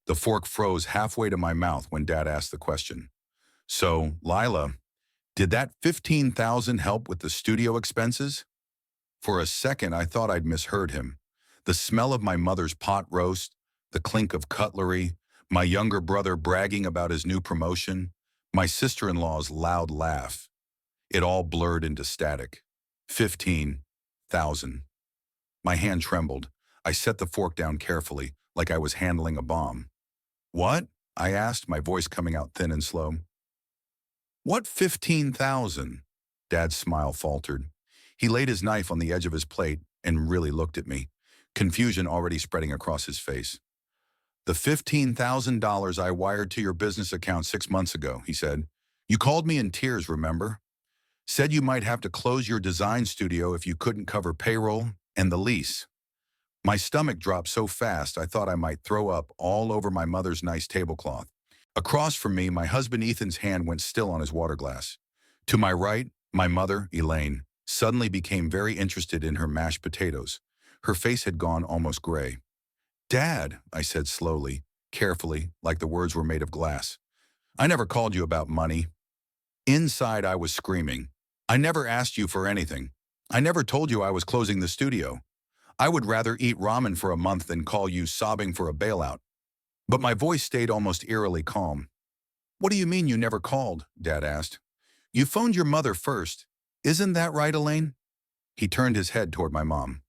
The fork froze halfway to my mouth when Dad asked the question. So, Lila, did that 15,000 help with the studio expenses? For a second, I thought I'd misheard him. The smell of my mother's pot roast, the clink of cutlery, my younger brother bragging about his new promotion, my sister-in-law's loud laugh. It all blurred into static. 15,000. My hand trembled. I set the fork down carefully, like I was handling a bomb. What? I asked, my voice coming out thin and slow. What 15,000? Dad's smile faltered. He laid his knife on the edge of his plate and really looked at me, confusion already spreading across his face. The $15,000 I wired to your business account 6 months ago, he said. You called me in tears, remember? Said you might have to close your design studio if you couldn't cover payroll and the lease. My stomach dropped so fast I thought I might throw up all over my mother's nice tablecloth. Across from me, my husband Ethan's hand went still on his water glass. To my right, my mother, Elaine, suddenly became very interested in her mashed potatoes. Her face had gone almost gray. Dad, I said slowly, carefully, like the words were made of glass. I never called you about money. Inside, I was screaming. I never asked you for anything. I never told you I was closing the studio. I would rather eat ramen for a month than call you sobbing for a bailout. But my voice stayed almost eerily calm. What do you mean you never called? Dad asked. You phoned your mother first. Isn't that right, Elaine? He turned his head toward my mom.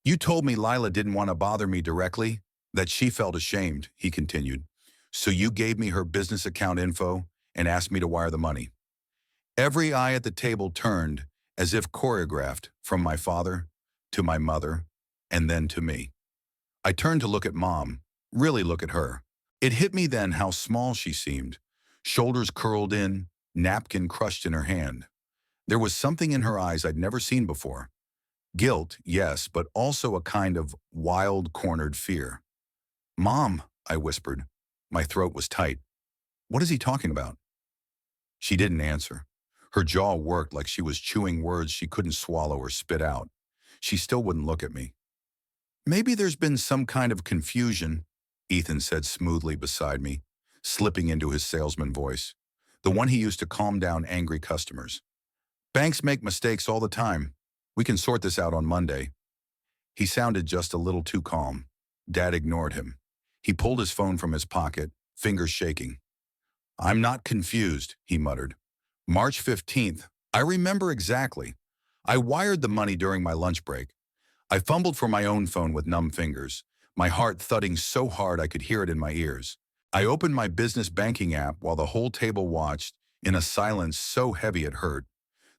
You told me Lila didn't want to bother me directly, that she felt ashamed, he continued. So you gave me her business account info and asked me to wire the money. Every eye at the table turned, as if choreographed, from my father to my mother, and then to me. I turned to look at Mom, really look at her. It hit me then how small she seemed, shoulders curled in, napkin crushed in her hand. There was something in her eyes I'd never seen before. Guilt, yes, but also a kind of wild, cornered fear. Mom, I whispered. My throat was tight. What is he talking about? She didn't answer. Her jaw worked like she was chewing words she couldn't swallow or spit out. She still wouldn't look at me. Maybe there's been some kind of confusion, Ethan said smoothly beside me, slipping into his salesman voice, the one he used to calm down angry customers. Banks make mistakes all the time. We can sort this out on Monday. He sounded just a little too calm. Dad ignored him. He pulled his phone from his pocket, fingers shaking. I'm not confused, he muttered. March 15th. I remember exactly. I wired the money during my lunch break. I fumbled for my own phone with numb fingers, my heart thudding so hard I could hear it in my ears. I opened my business banking app while the whole table watched, in a silence so heavy it hurt.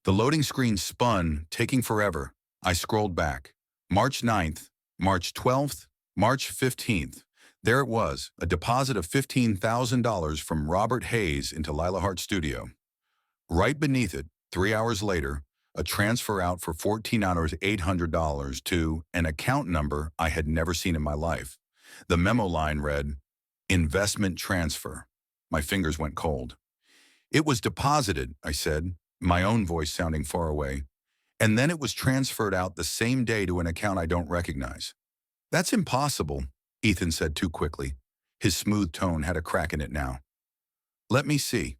The loading screen spun, taking forever. I scrolled back. March 9th, March 12th, March 15th. There it was, a deposit of $15,000 from Robert Hayes into Lila Hart Studio. Right beneath it, 3 hours later, a transfer out for $14,800 to an account number I had never seen in my life. The memo line read, Investment Transfer. My fingers went cold. It was deposited, I said, my own voice sounding far away, and then it was transferred out the same day to an account I don't recognize. That's impossible, Ethan said too quickly. His smooth tone had a crack in it now. Let me see.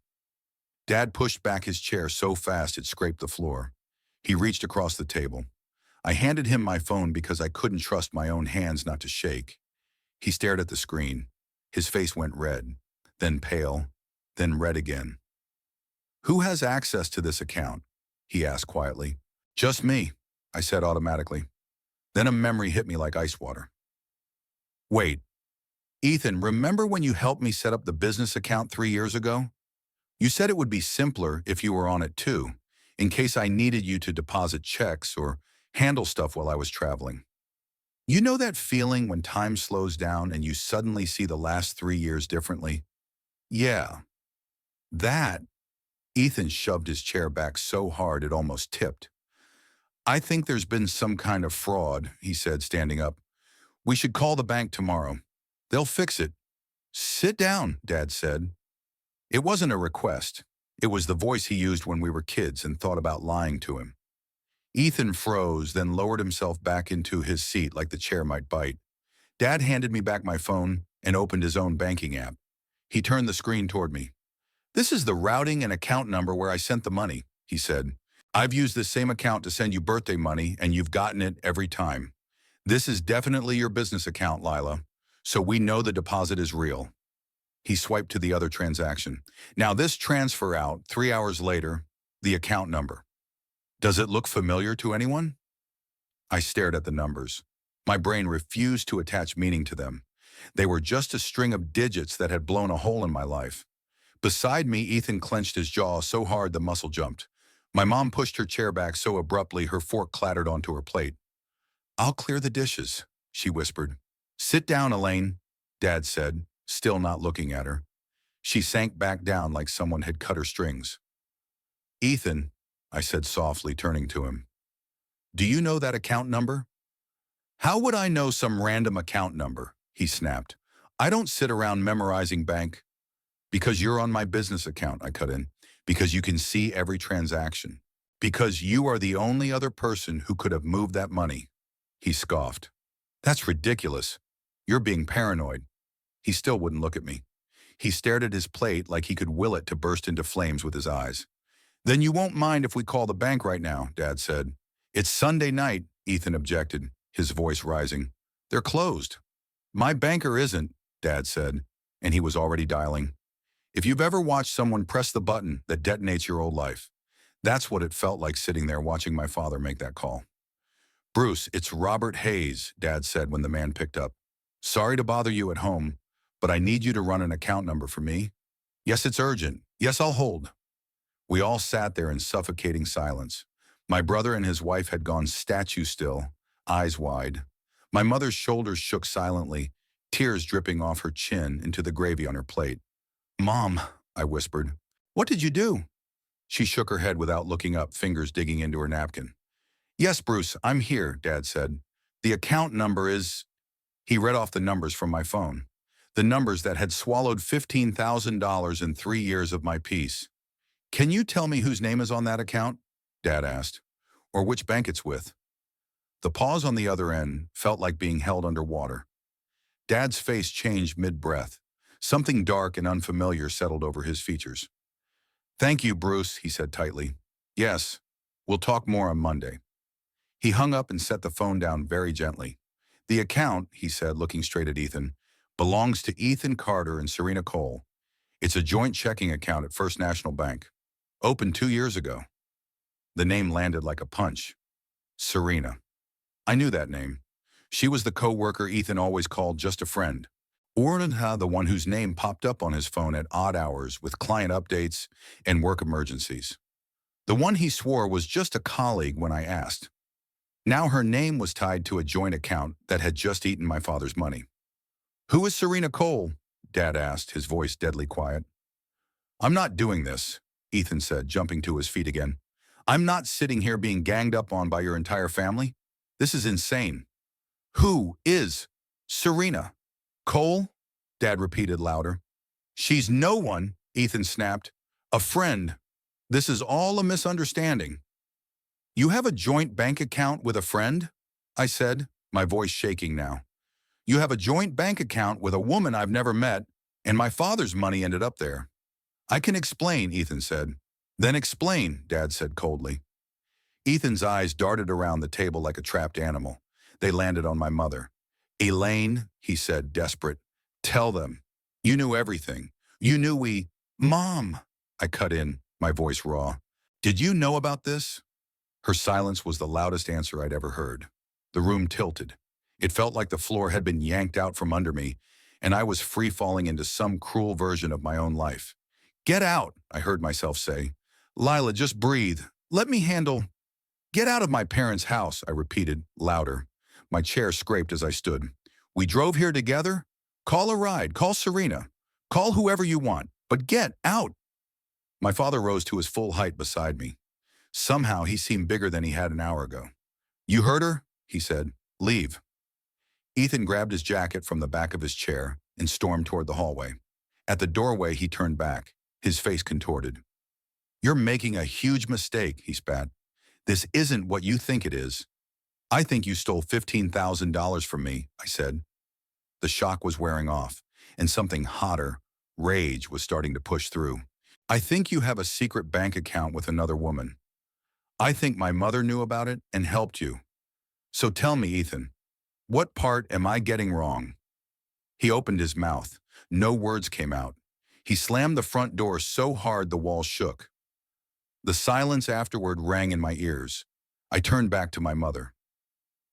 Dad pushed back his chair so fast it scraped the floor. He reached across the table. I handed him my phone because I couldn't trust my own hands not to shake. He stared at the screen. His face went red, then pale, then red again. Who has access to this account? He asked quietly. Just me, I said automatically. Then a memory hit me like ice water. Wait, Ethan, remember when you helped me set up the business account 3 years ago? You said it would be simpler if you were on it too, in case I needed you to deposit checks or handle stuff while I was traveling. You know that feeling when time slows down and you suddenly see the last 3 years differently? Yeah. That. Ethan shoved his chair back so hard it almost tipped. I think there's been some kind of fraud, he said, standing up. We should call the bank tomorrow. They'll fix it. Sit down, Dad said. It wasn't a request. It was the voice he used when we were kids and thought about lying to him. Ethan froze, then lowered himself back into his seat like the chair might bite. Dad handed me back my phone and opened his own banking app. He turned the screen toward me. "This is the routing and account number where I sent the money," he said. "I've used this same account to send you birthday money, and you've gotten it every time. This is definitely your business account, Lila, so we know the deposit is real." He swiped to the other transaction. "Now this transfer out, 3 hours later, the account number. Does it look familiar to anyone?" I stared at the numbers. My brain refused to attach meaning to them. They were just a string of digits that had blown a hole in my life. Beside me, Ethan clenched his jaw so hard the muscle jumped. My mom pushed her chair back so abruptly her fork clattered onto her plate. "I'll clear the dishes," she whispered. "Sit down, Elaine," Dad said, still not looking at her. She sank back down like someone had cut her strings. "Ethan," I said softly, turning to him, "do you know that account number?" "How would I know some random account number?" he snapped. "I don't sit around memorizing bank." "Because you're on my business account," I cut in. "Because you can see every transaction. Because you are the only other person who could have moved that money." He scoffed. "That's ridiculous. You're being paranoid." He still wouldn't look at me. He stared at his plate like he could will it to burst into flames with his eyes. "Then you won't mind if we call the bank right now," Dad said. "It's Sunday night," Ethan objected, his voice rising. "They're closed." "My banker isn't," Dad said, and he was already dialing. If you've ever watched someone press the button that detonates your old life, that's what it felt like sitting there watching my father make that call. "Bruce, it's Robert Hayes," Dad said when the man picked up. "Sorry to bother you at home, but I need you to run an account number for me." "Yes, it's urgent. Yes, I'll hold." We all sat there in suffocating silence. My brother and his wife had gone statue still, eyes wide. My mother's shoulders shook silently, tears dripping off her chin into the gravy on her plate. "Mom," I whispered, "what did you do?" She shook her head without looking up, fingers digging into her napkin. "Yes, Bruce, I'm here," Dad said. "The account number is—" He read off the numbers from my phone. The numbers that had swallowed $15,000 in 3 years of my peace. "Can you tell me whose name is on that account?" Dad asked. "Or which bank it's with?" The pause on the other end felt like being held underwater. Dad's face changed mid-breath. Something dark and unfamiliar settled over his features. "Thank you, Bruce," he said tightly. "Yes, we'll talk more on Monday." He hung up and set the phone down very gently. "The account," he said, looking straight at Ethan, "belongs to Ethan Carter and Serena Cole. It's a joint checking account at First National Bank. Opened 2 years ago." The name landed like a punch. Serena. I knew that name. She was the co-worker Ethan always called just a friend. Or the one whose name popped up on his phone at odd hours with client updates and work emergencies. The one he swore was just a colleague when I asked. Now her name was tied to a joint account that had just eaten my father's money. "Who is Serena Cole?" Dad asked, his voice deadly quiet. "I'm not doing this," Ethan said, jumping to his feet again. "I'm not sitting here being ganged up on by your entire family. This is insane." "Who is Serena Cole?" Dad repeated louder. "She's no one," Ethan snapped. "A friend. This is all a misunderstanding." "You have a joint bank account with a friend?" I said, my voice shaking now. "You have a joint bank account with a woman I've never met, and my father's money ended up there." "I can explain," Ethan said. "Then explain," Dad said coldly. Ethan's eyes darted around the table like a trapped animal. They landed on my mother. "Elaine," he said, desperate, "tell them. You knew everything. You knew we—" "Mom," I cut in, my voice raw. "Did you know about this?" Her silence was the loudest answer I'd ever heard. The room tilted. It felt like the floor had been yanked out from under me, and I was free-falling into some cruel version of my own life. "Get out," I heard myself say. "Lila, just breathe. Let me handle—" "Get out of my parents' house," I repeated, louder. My chair scraped as I stood. "We drove here together? Call a ride, call Serena. Call whoever you want, but get out." My father rose to his full height beside me. Somehow he seemed bigger than he had an hour ago. "You heard her?" he said. "Leave." Ethan grabbed his jacket from the back of his chair and stormed toward the hallway. At the doorway, he turned back, his face contorted. "You're making a huge mistake," he spat. "This isn't what you think it is." "I think you stole $15,000 from me," I said. The shock was wearing off. and something hotter, rage, was starting to push through. I think you have a secret bank account with another woman. I think my mother knew about it and helped you. So tell me, Ethan, what part am I getting wrong? He opened his mouth. No words came out. He slammed the front door so hard the walls shook. The silence afterward rang in my ears. I turned back to my mother.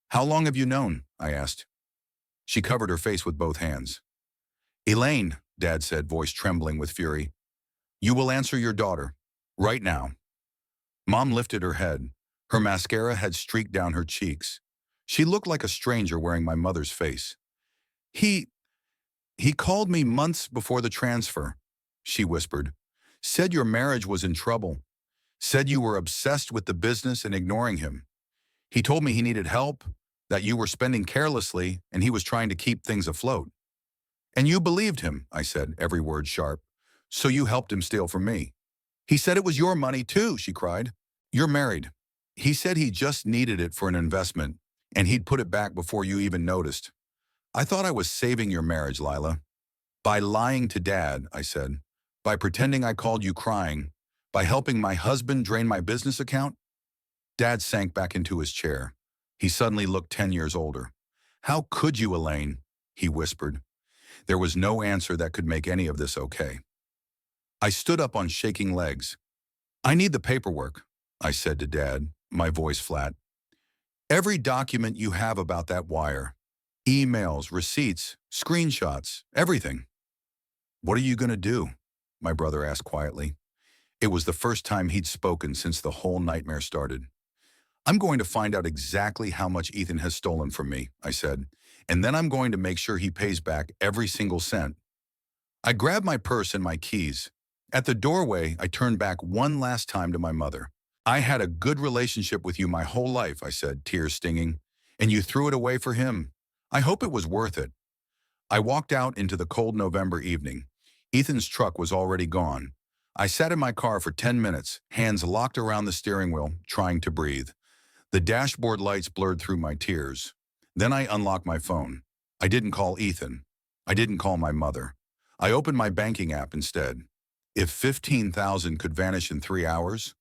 How long have you known? I asked. She covered her face with both hands. Elaine, Dad said, voice trembling with fury. You will answer your daughter. Right now. Mom lifted her head. Her mascara had streaked down her cheeks. She looked like a stranger wearing my mother's face. He called me months before the transfer, she whispered. Said your marriage was in trouble. Said you were obsessed with the business and ignoring him. He told me he needed help, that you were spending carelessly, and he was trying to keep things afloat. And you believed him, I said, every word sharp. So you helped him steal from me. He said it was your money too, she cried. You're married. He said he just needed it for an investment, and he'd put it back before you even noticed. I thought I was saving your marriage, Lila. By lying to Dad, I said. By pretending I called you crying. By helping my husband drain my business account. Dad sank back into his chair. He suddenly looked 10 years older. How could you, Elaine? He whispered. There was no answer that could make any of this okay. I stood up on shaking legs. I need the paperwork, I said to Dad, my voice flat. Every document you have about that wire. Emails, receipts, screenshots, everything. What are you going to do? My brother asked quietly. It was the first time he'd spoken since the whole nightmare started. I'm going to find out exactly how much Ethan has stolen from me, I said, and then I'm going to make sure he pays back every single cent. I grabbed my purse and my keys. At the doorway, I turned back one last time to my mother. I had a good relationship with you my whole life, I said, tears stinging, and you threw it away for him. I hope it was worth it. I walked out into the cold November evening. Ethan's truck was already gone. I sat in my car for 10 minutes, hands locked around the steering wheel, trying to breathe. The dashboard lights blurred through my tears. Then I unlocked my phone. I didn't call Ethan. I didn't call my mother. I opened my banking app instead. If 15,000 could vanish in 3 hours,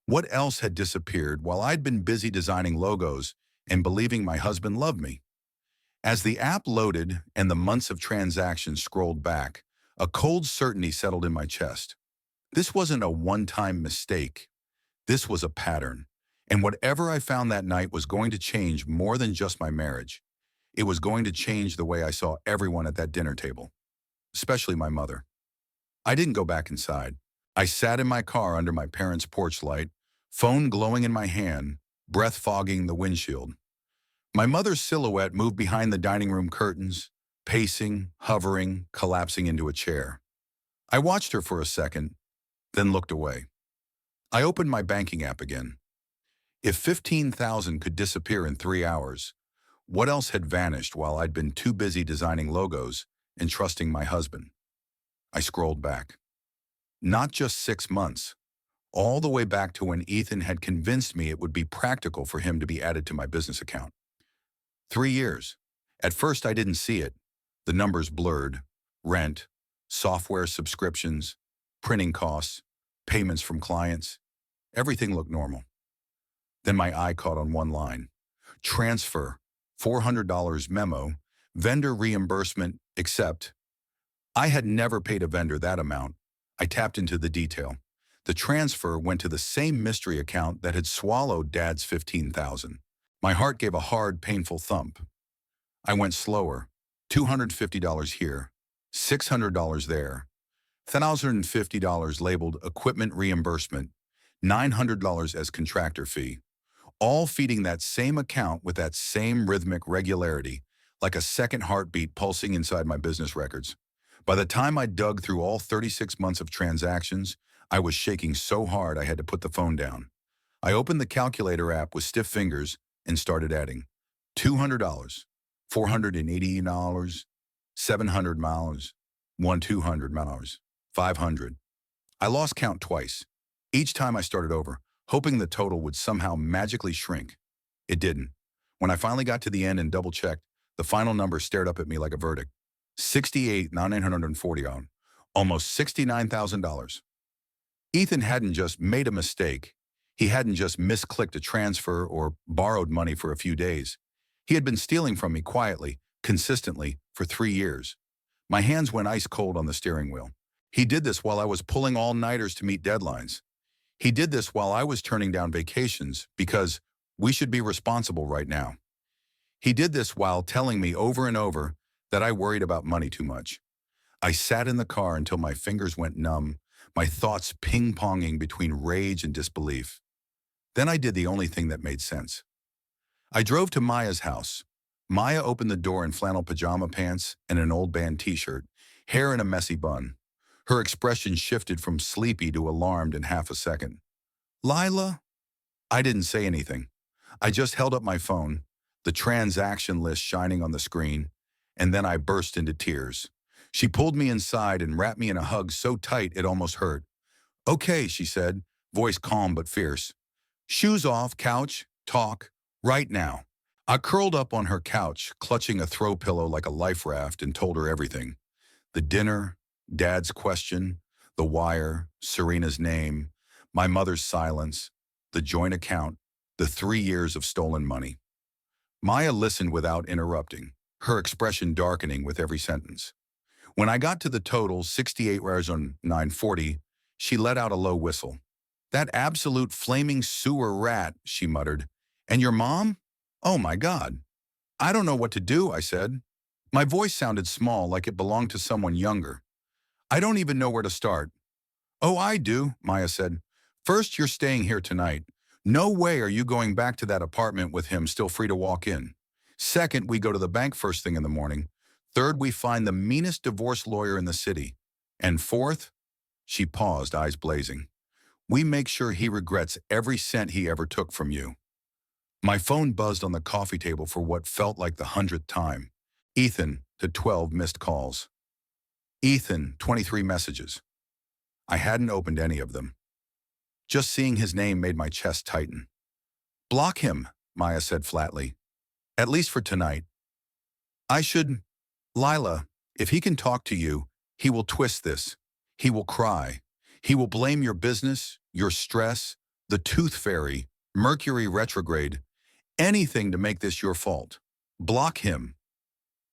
what else had disappeared while I'd been busy designing logos and believing my husband loved me? As the app loaded and the months of transactions scrolled back, a cold certainty settled in my chest. This wasn't a one-time mistake. This was a pattern. And whatever I found that night was going to change more than just my marriage. It was going to change the way I saw everyone at that dinner table, especially my mother. I didn't go back inside. I sat in my car under my parents' porch light, phone glowing in my hand, breath fogging the windshield. My mother's silhouette moved behind the dining room curtains, pacing, hovering, collapsing into a chair. I watched her for a second, then looked away. I opened my banking app again. If 15,000 could disappear in 3 hours, what else had vanished while I'd been too busy designing logos and trusting my husband? I scrolled back. Not just 6 months, all the way back to when Ethan had convinced me it would be practical for him to be added to my business account. 3 years. At first I didn't see it. The numbers blurred. Rent, software subscriptions, printing costs, payments from clients. Everything looked normal. Then my eye caught on one line. Transfer, $400 memo, vendor reimbursement, except. I had never paid a vendor that amount. I tapped into the detail. The transfer went to the same mystery account that had swallowed Dad's 15,000. My heart gave a hard, painful thump. I went slower. $250 here, $600 there, $1,050 labeled equipment reimbursement, $900 as contractor fee, all feeding that same account with that same rhythmic regularity, like a second heartbeat pulsing inside my business records. By the time I dug through all 36 months of transactions, I was shaking so hard I had to put the phone down. I opened the calculator app with stiff fingers and started adding. $200, $480, 700 miles, $200, 500. I lost count twice. Each time I started over, hoping the total would somehow magically shrink. It didn't. When I finally got to the end and double-checked, the final number stared up at me like a verdict. $68,940 on, almost $69,000. Ethan hadn't just made a mistake. He hadn't just misclicked a transfer or borrowed money for a few days. He had been stealing from me quietly, consistently, for 3 years. My hands went ice cold on the steering wheel. He did this while I was pulling all-nighters to meet deadlines. He did this while I was turning down vacations because we should be responsible right now. He did this while telling me over and over that I worried about money too much. I sat in the car until my fingers went numb, my thoughts ping-ponging between rage and disbelief. Then I did the only thing that made sense. I drove to Maya's house. Maya opened the door in flannel pajama pants and an old band t-shirt, hair in a messy bun. Her expression shifted from sleepy to alarmed in half a second. "Lila?" I didn't say anything. I just held up my phone, the transaction list shining on the screen, and then I burst into tears. She pulled me inside and wrapped me in a hug so tight it almost hurt. "Okay," she said, voice calm but fierce. "Shoes off, couch, talk, right now." I curled up on her couch, clutching a throw pillow like a life raft, and told her everything. The dinner, Dad's question, the wire, Serena's name, my mother's silence, the joint account, the 3 years of stolen money. Maya listened without interrupting, her expression darkening with every sentence. When I got to the total, 68 hours on 940, she let out a low whistle. "That absolute flaming sewer rat," she muttered. "And your mom? Oh my God." "I don't know what to do," I said. My voice sounded small, like it belonged to someone younger. "I don't even know where to start." "Oh, I do," Maya said. "First, you're staying here tonight. No way are you going back to that apartment with him still free to walk in. Second, we go to the bank first thing in the morning. Third, we find the meanest divorce lawyer in the city. And fourth," she paused, eyes blazing, "we make sure he regrets every cent he ever took from you." My phone buzzed on the coffee table for what felt like the 100th time. Ethan to 12 missed calls. Ethan, 23 messages. I hadn't opened any of them. Just seeing his name made my chest tighten. "Block him," Maya said flatly. "At least for tonight." "I should..." "Lila, if he can talk to you, he will twist this. He will cry. He will blame your business, your stress, the tooth fairy, Mercury retrograde, anything to make this your fault. Block him."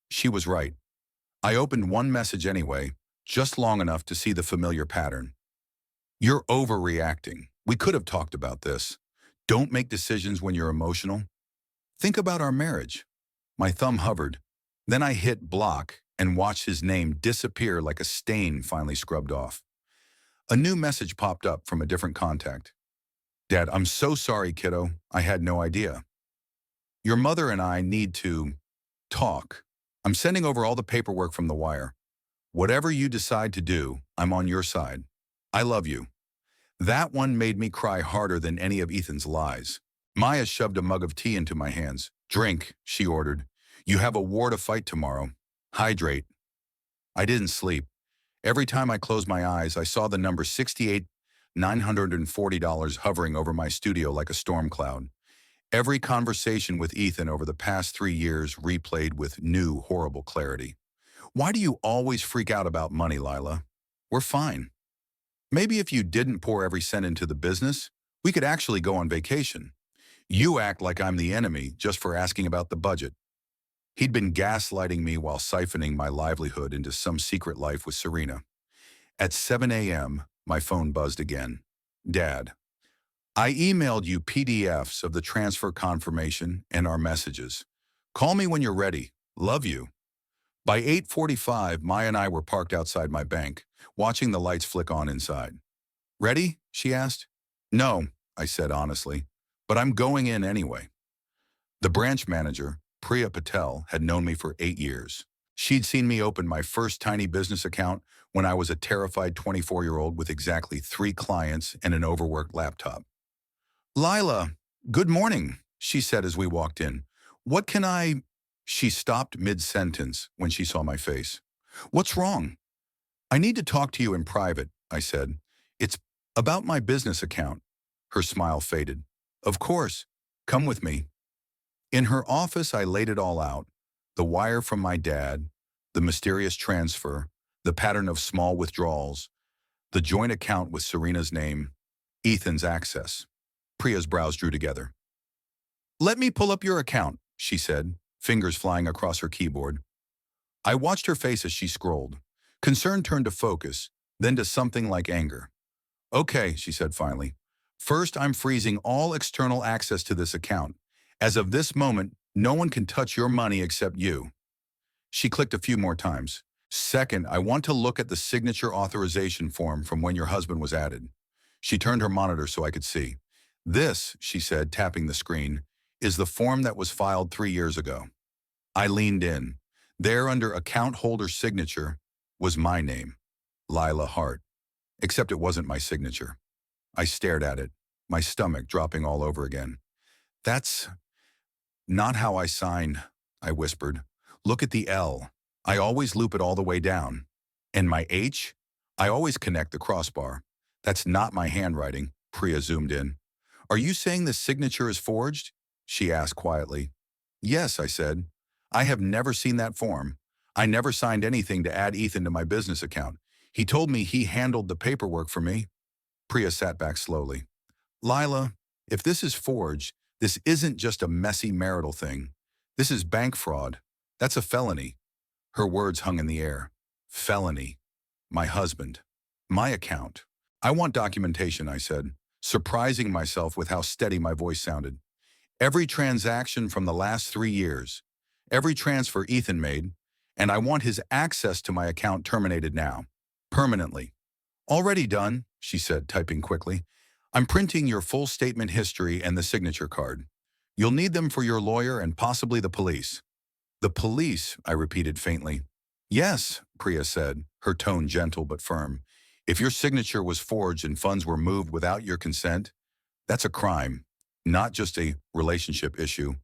She was right. I opened one message anyway, just long enough to see the familiar pattern. "You're overreacting. We could have talked about this. Don't make decisions when you're emotional. Think about our marriage." My thumb hovered. Then I hit block and watched his name disappear like a stain finally scrubbed off. A new message popped up from a different contact. "Dad, I'm so sorry, kiddo. I had no idea. Your mother and I need to talk. I'm sending over all the paperwork from the wire. Whatever you decide to do, I'm on your side. I love you." That one made me cry harder than any of Ethan's lies. Maya shoved a mug of tea into my hands. "Drink," she ordered. "You have a war to fight tomorrow. Hydrate." I didn't sleep. Every time I closed my eyes, I saw the number $68,940 hovering over my studio like a storm cloud. Every conversation with Ethan over the past 3 years replayed with new, horrible clarity. "Why do you always freak out about money, Lila? We're fine. Maybe if you didn't pour every cent into the business, we could actually go on vacation. You act like I'm the enemy just for asking about the budget." He'd been gaslighting me while siphoning my livelihood into some secret life with Serena. At 7 a.m., my phone buzzed again. "Dad, I emailed you PDFs of the transfer confirmation and our messages. Call me when you're ready. Love you." By 8:45, Maya and I were parked outside my bank, watching the lights flick on inside. "Ready?" she asked. "No," I said honestly, "but I'm going in anyway." The branch manager, Priya Patel, had known me for 8 years. She'd seen me open my first tiny business account when I was a terrified 24-year-old with exactly 3 clients and an overworked laptop. "Lila, good morning," she said as we walked in. "What can I..." She stopped mid-sentence when she saw my face. "What's wrong?" "I need to talk to you in private," I said. "It's about my business account." Her smile faded. "Of course. Come with me." In her office, I laid it all out. The wire from my dad, The mysterious transfer, the pattern of small withdrawals, the joint account with Serena's name, Ethan's access. Priya's brows drew together. "Let me pull up your account," she said, fingers flying across her keyboard. I watched her face as she scrolled. Concern turned to focus, then to something like anger. "Okay," she said finally. "First, I'm freezing all external access to this account. As of this moment, no one can touch your money except you." She clicked a few more times. "Second, I want to look at the signature authorization form from when your husband was added." She turned her monitor so I could see. "This," she said, tapping the screen, "is the form that was filed 3 years ago." I leaned in. There, under account holder's signature, was my name, Lila Hart. Except it wasn't my signature. I stared at it, my stomach dropping all over again. "That's not how I sign," I whispered. "Look at the L. I always loop it all the way down. And my H? I always connect the crossbar. That's not my handwriting." Priya zoomed in. "Are you saying the signature is forged?" she asked quietly. "Yes," I said. "I have never seen that form. I never signed anything to add Ethan to my business account. He told me he handled the paperwork for me." Priya sat back slowly. "Lila, if this is forged, this isn't just a messy marital thing. This is bank fraud. That's a felony." Her words hung in the air. Felony. My husband. My account. "I want documentation," I said, surprising myself with how steady my voice sounded. "Every transaction from the last 3 years. Every transfer Ethan made. And I want his access to my account terminated now. Permanently." "Already done," she said, typing quickly. "I'm printing your full statement history and the signature card. You'll need them for your lawyer and possibly the police." "The police," I repeated faintly. "Yes," Priya said, her tone gentle but firm. "If your signature was forged and funds were moved without your consent, that's a crime, not just a relationship issue.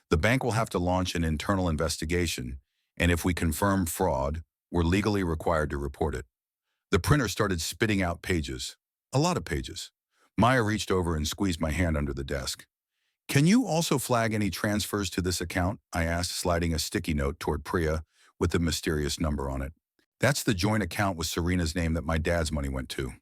The bank will have to launch an internal investigation, and if we confirm fraud, we're legally required to report it." The printer started spitting out pages. A lot of pages. Maya reached over and squeezed my hand under the desk. "Can you also flag any transfers to this account?" I asked, sliding a sticky note toward Priya with the mysterious number on it. "That's the joint account with Serena's name that my dad's money went to."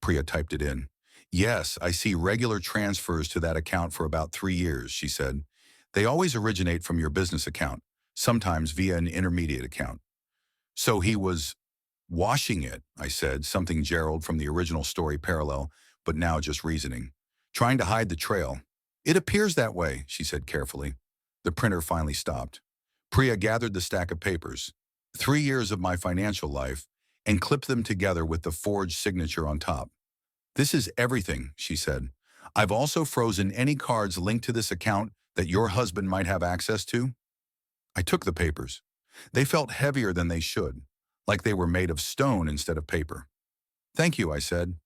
Priya typed it in. "Yes, I see regular transfers to that account for about 3 years," she said. "They always originate from your business account, sometimes via an intermediate account." "So he was washing it," I said, something Gerald from the original story parallel, but now just reasoning. "Trying to hide the trail." "It appears that way," she said carefully. The printer finally stopped. Priya gathered the stack of papers, 3 years of my financial life, and clipped them together with the forged signature on top. "This is everything," she said. "I've also frozen any cards linked to this account that your husband might have access to." I took the papers. They felt heavier than they should, like they were made of stone instead of paper. "Thank you," I said.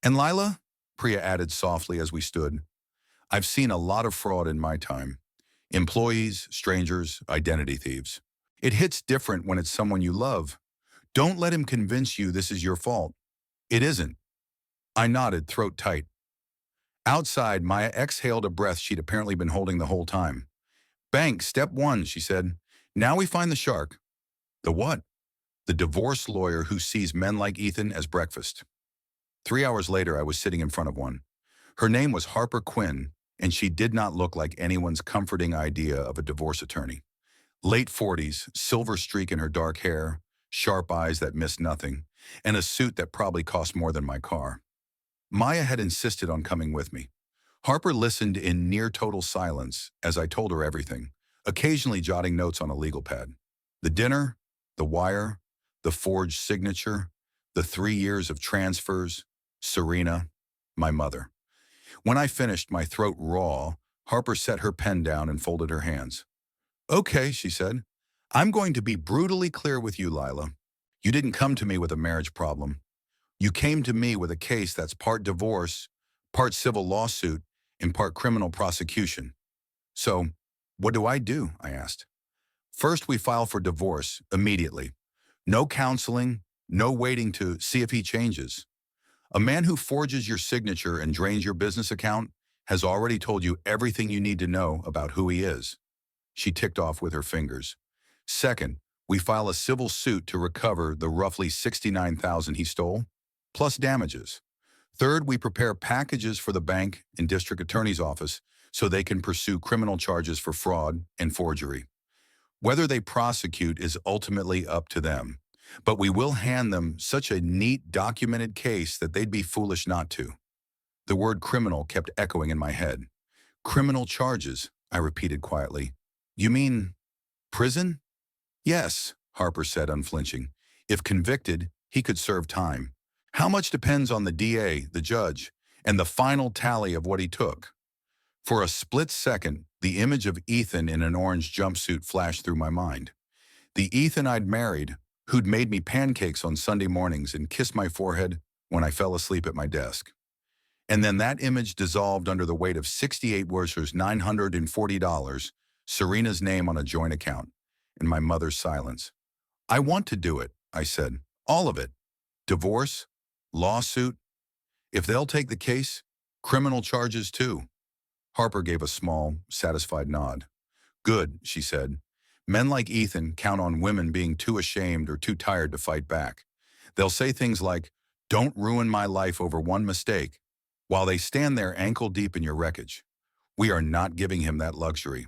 "And Lila," Priya added softly as we stood, "I've seen a lot of fraud in my time. Employees, strangers, identity thieves. It hits different when it's someone you love. Don't let him convince you this is your fault. It isn't." I nodded, throat tight. Outside, Maya exhaled a breath she'd apparently been holding the whole time. "Bank, step 1, she said. "Now we find the shark." "The what?" "The divorce lawyer who sees men like Ethan as breakfast." 3 hours later, I was sitting in front of one. Her name was Harper Quinn, and she did not look like anyone's comforting idea of a divorce attorney. Late 40s, silver streak in her dark hair, sharp eyes that missed nothing, and a suit that probably cost more than my car. Maya had insisted on coming with me. Harper listened in near total silence as I told her everything, occasionally jotting notes on a legal pad. The dinner, the wire, the forged signature, the 3 years of transfers, Serena, my mother. When I finished, my throat raw, Harper set her pen down and folded her hands. "Okay," she said. "I'm going to be brutally clear with you, Lila. You didn't come to me with a marriage problem. You came to me with a case that's part divorce, part civil lawsuit, and part criminal prosecution. So, what do?" I asked. "First, we file for divorce immediately. No counseling, no waiting to see if he changes. A man who forges your signature and drains your business account has already told you everything you need to know about who he is." She ticked off with her fingers. "Second, We file a civil suit to recover the roughly $69,000 he stole, plus damages. Third, we prepare packages for the bank and district attorney's office so they can pursue criminal charges for fraud and forgery. Whether they prosecute is ultimately up to them, but we will hand them such a neat, documented case that they'd be foolish not to. The word criminal kept echoing in my head. Criminal charges, I repeated quietly. You mean prison? Yes, Harper said, unflinching. If convicted, he could serve time. How much depends on the DA, the judge, and the final tally of what he took? For a split second, the image of Ethan in an orange jumpsuit flashed through my mind. The Ethan I'd married, who'd made me pancakes on Sunday mornings and kissed my forehead when I fell asleep at my desk. And then that image dissolved under the weight of 68 Worcester's $940, Serena's name on a joint account, and my mother's silence. I want to do it, I said. All of it. Divorce, lawsuit. If they'll take the case, criminal charges too. Harper gave a small, satisfied nod. Good, she said. Men like Ethan count on women being too ashamed or too tired to fight back. They'll say things like, "Don't ruin my life over one mistake," while they stand there ankle deep in your wreckage. We are not giving him that luxury.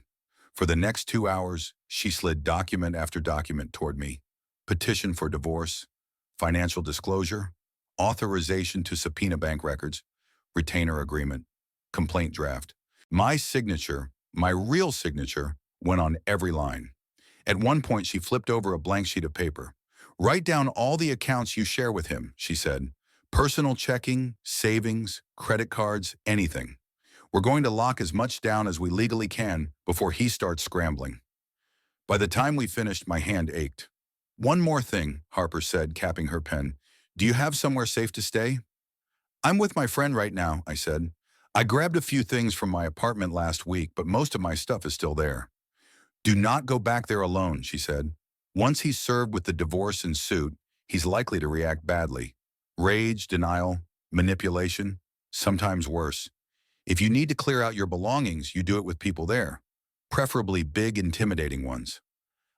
For the next 2 hours, she slid document after document toward me. Petition for divorce, financial disclosure, authorization to subpoena bank records, retainer agreement, complaint draft. My signature, my real signature, went on every line. At one point, she flipped over a blank sheet of paper. Write down all the accounts you share with him, she said. Personal checking, savings, credit cards, anything. We're going to lock as much down as we legally can before he starts scrambling. By the time we finished, my hand ached. One more thing, Harper said, capping her pen. Do you have somewhere safe to stay? I'm with my friend right now, I said. I grabbed a few things from my apartment last week, but most of my stuff is still there. Do not go back there alone, she said. Once he's served with the divorce and suit, he's likely to react badly. Rage, denial, manipulation, sometimes worse. If you need to clear out your belongings, you do it with people there, preferably big, intimidating ones.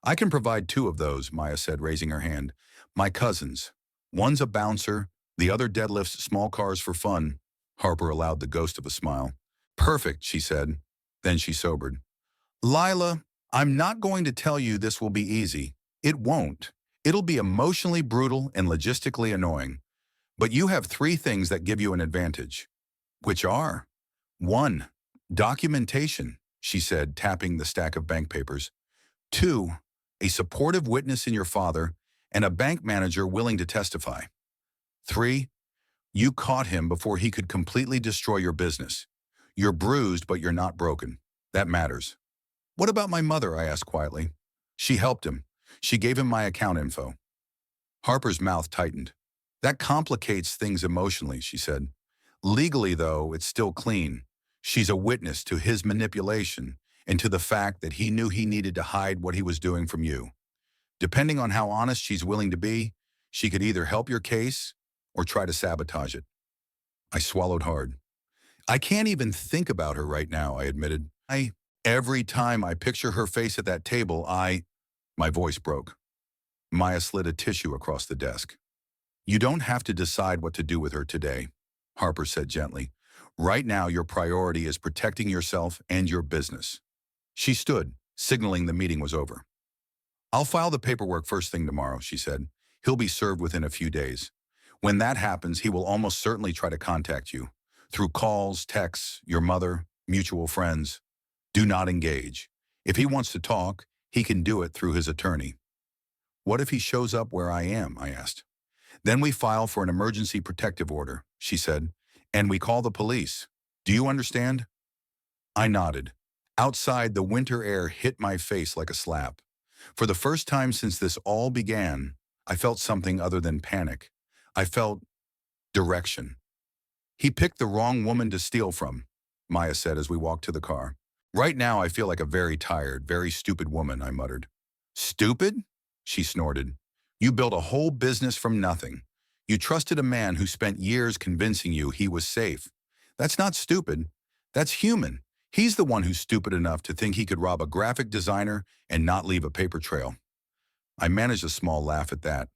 I can provide 2 of those, Maya said, raising her hand. My cousins. One's a bouncer, the other deadlifts small cars for fun. Harper allowed the ghost of a smile. Perfect, she said. Then she sobered. Lila, I'm not going to tell you this will be easy. It won't. It'll be emotionally brutal and logistically annoying. But you have 3 things that give you an advantage. Which are? 1. Documentation, she said, tapping the stack of bank papers. 2. A supportive witness in your father and a bank manager willing to testify. 3. You caught him before he could completely destroy your business. You're bruised, but you're not broken. That matters. What about my mother? I asked quietly. She helped him. She gave him my account info. Harper's mouth tightened. That complicates things emotionally, she said. Legally, though, it's still clean. She's a witness to his manipulation and to the fact that he knew he needed to hide what he was doing from you. Depending on how honest she's willing to be, she could either help your case or try to sabotage it. I swallowed hard. I can't even think about her right now, I admitted. Every time I picture her face at that table, My voice broke. Maya slid a tissue across the desk. You don't have to decide what to do with her today, Harper said gently. Right now, your priority is protecting yourself and your business. She stood, signaling the meeting was over. I'll file the paperwork first thing tomorrow, she said. He'll be served within a few days. When that happens, he will almost certainly try to contact you. Through calls, texts, your mother, mutual friends. Do not engage. If he wants to talk, he can do it through his attorney. What if he shows up where I am? I asked. Then we file for an emergency protective order, she said, and we call the police. Do you understand? I nodded. Outside, the winter air hit my face like a slap. For the first time since this all began, I felt something other than panic. I felt direction. He picked the wrong woman to steal from, Maya said as we walked to the car. Right now, I feel like a very tired, very stupid woman, I muttered. Stupid? She snorted. You built a whole business from nothing. You trusted a man who spent years convincing you he was safe. That's not stupid. That's human. He's the one who's stupid enough to think he could rob a graphic designer and not leave a paper trail. I managed a small laugh at that.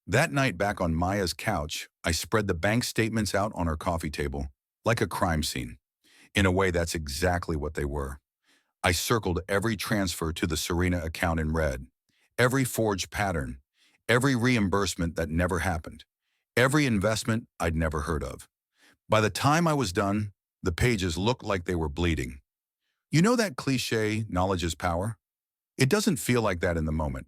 That night back on Maya's couch, I spread the bank statements out on her coffee table, like a crime scene. In a way, that's exactly what they were. I circled every transfer to the Serena account in red, every forged pattern, every reimbursement that never happened, every investment I'd never heard of. By the time I was done, the pages looked like they were bleeding. You know that cliche, knowledge is power? It doesn't feel like that in the moment.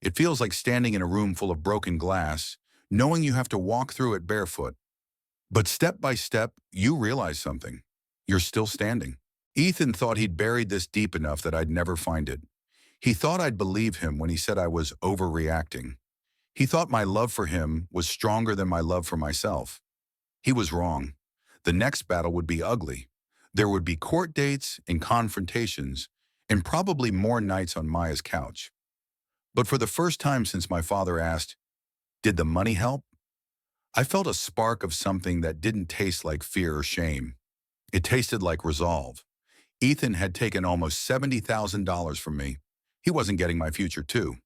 It feels like standing in a room full of broken glass, knowing you have to walk through it barefoot. But step by step, you realize something. You're still standing. Ethan thought he'd buried this deep enough that I'd never find it. He thought I'd believe him when he said I was overreacting. He thought my love for him was stronger than my love for myself. He was wrong. The next battle would be ugly. There would be court dates and confrontations, and probably more nights on Maya's couch. But for the first time since my father asked, "Did the money help?" I felt a spark of something that didn't taste like fear or shame. It tasted like resolve. Ethan had taken almost $70,000 from me. He wasn't getting my future too.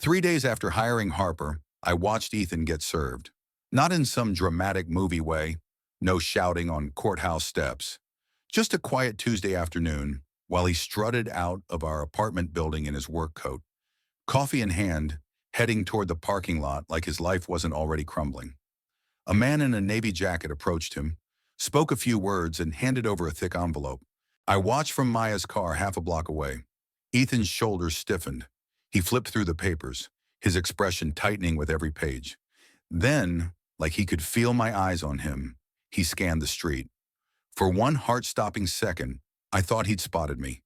3 days after hiring Harper, I watched Ethan get served. Not in some dramatic movie way, no shouting on courthouse steps. Just a quiet Tuesday afternoon, while he strutted out of our apartment building in his work coat, coffee in hand, heading toward the parking lot like his life wasn't already crumbling. A man in a navy jacket approached him, spoke a few words, and handed over a thick envelope. I watched from Maya's car half a block away. Ethan's shoulders stiffened. He flipped through the papers, his expression tightening with every page. Then, like he could feel my eyes on him, he scanned the street. For one heart-stopping second, I thought he'd spotted me.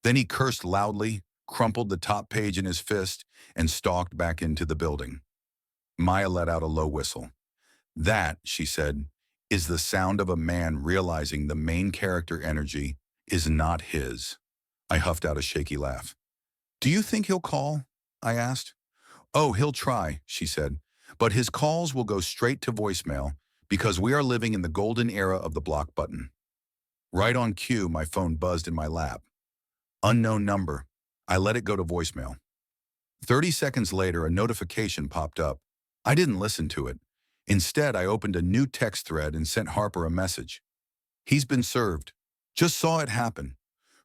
Then he cursed loudly, crumpled the top page in his fist, and stalked back into the building. Maya let out a low whistle. "That," she said, "is the sound of a man realizing the main character energy is not his." I huffed out a shaky laugh. "Do you think he'll call?" I asked. "Oh, he'll try," she said, "but his calls will go straight to voicemail because we are living in the golden era of the block button." Right on cue, my phone buzzed in my lap. Unknown number. I let it go to voicemail. 30 seconds later, a notification popped up. I didn't listen to it. Instead, I opened a new text thread and sent Harper a message. "He's been served. Just saw it happen."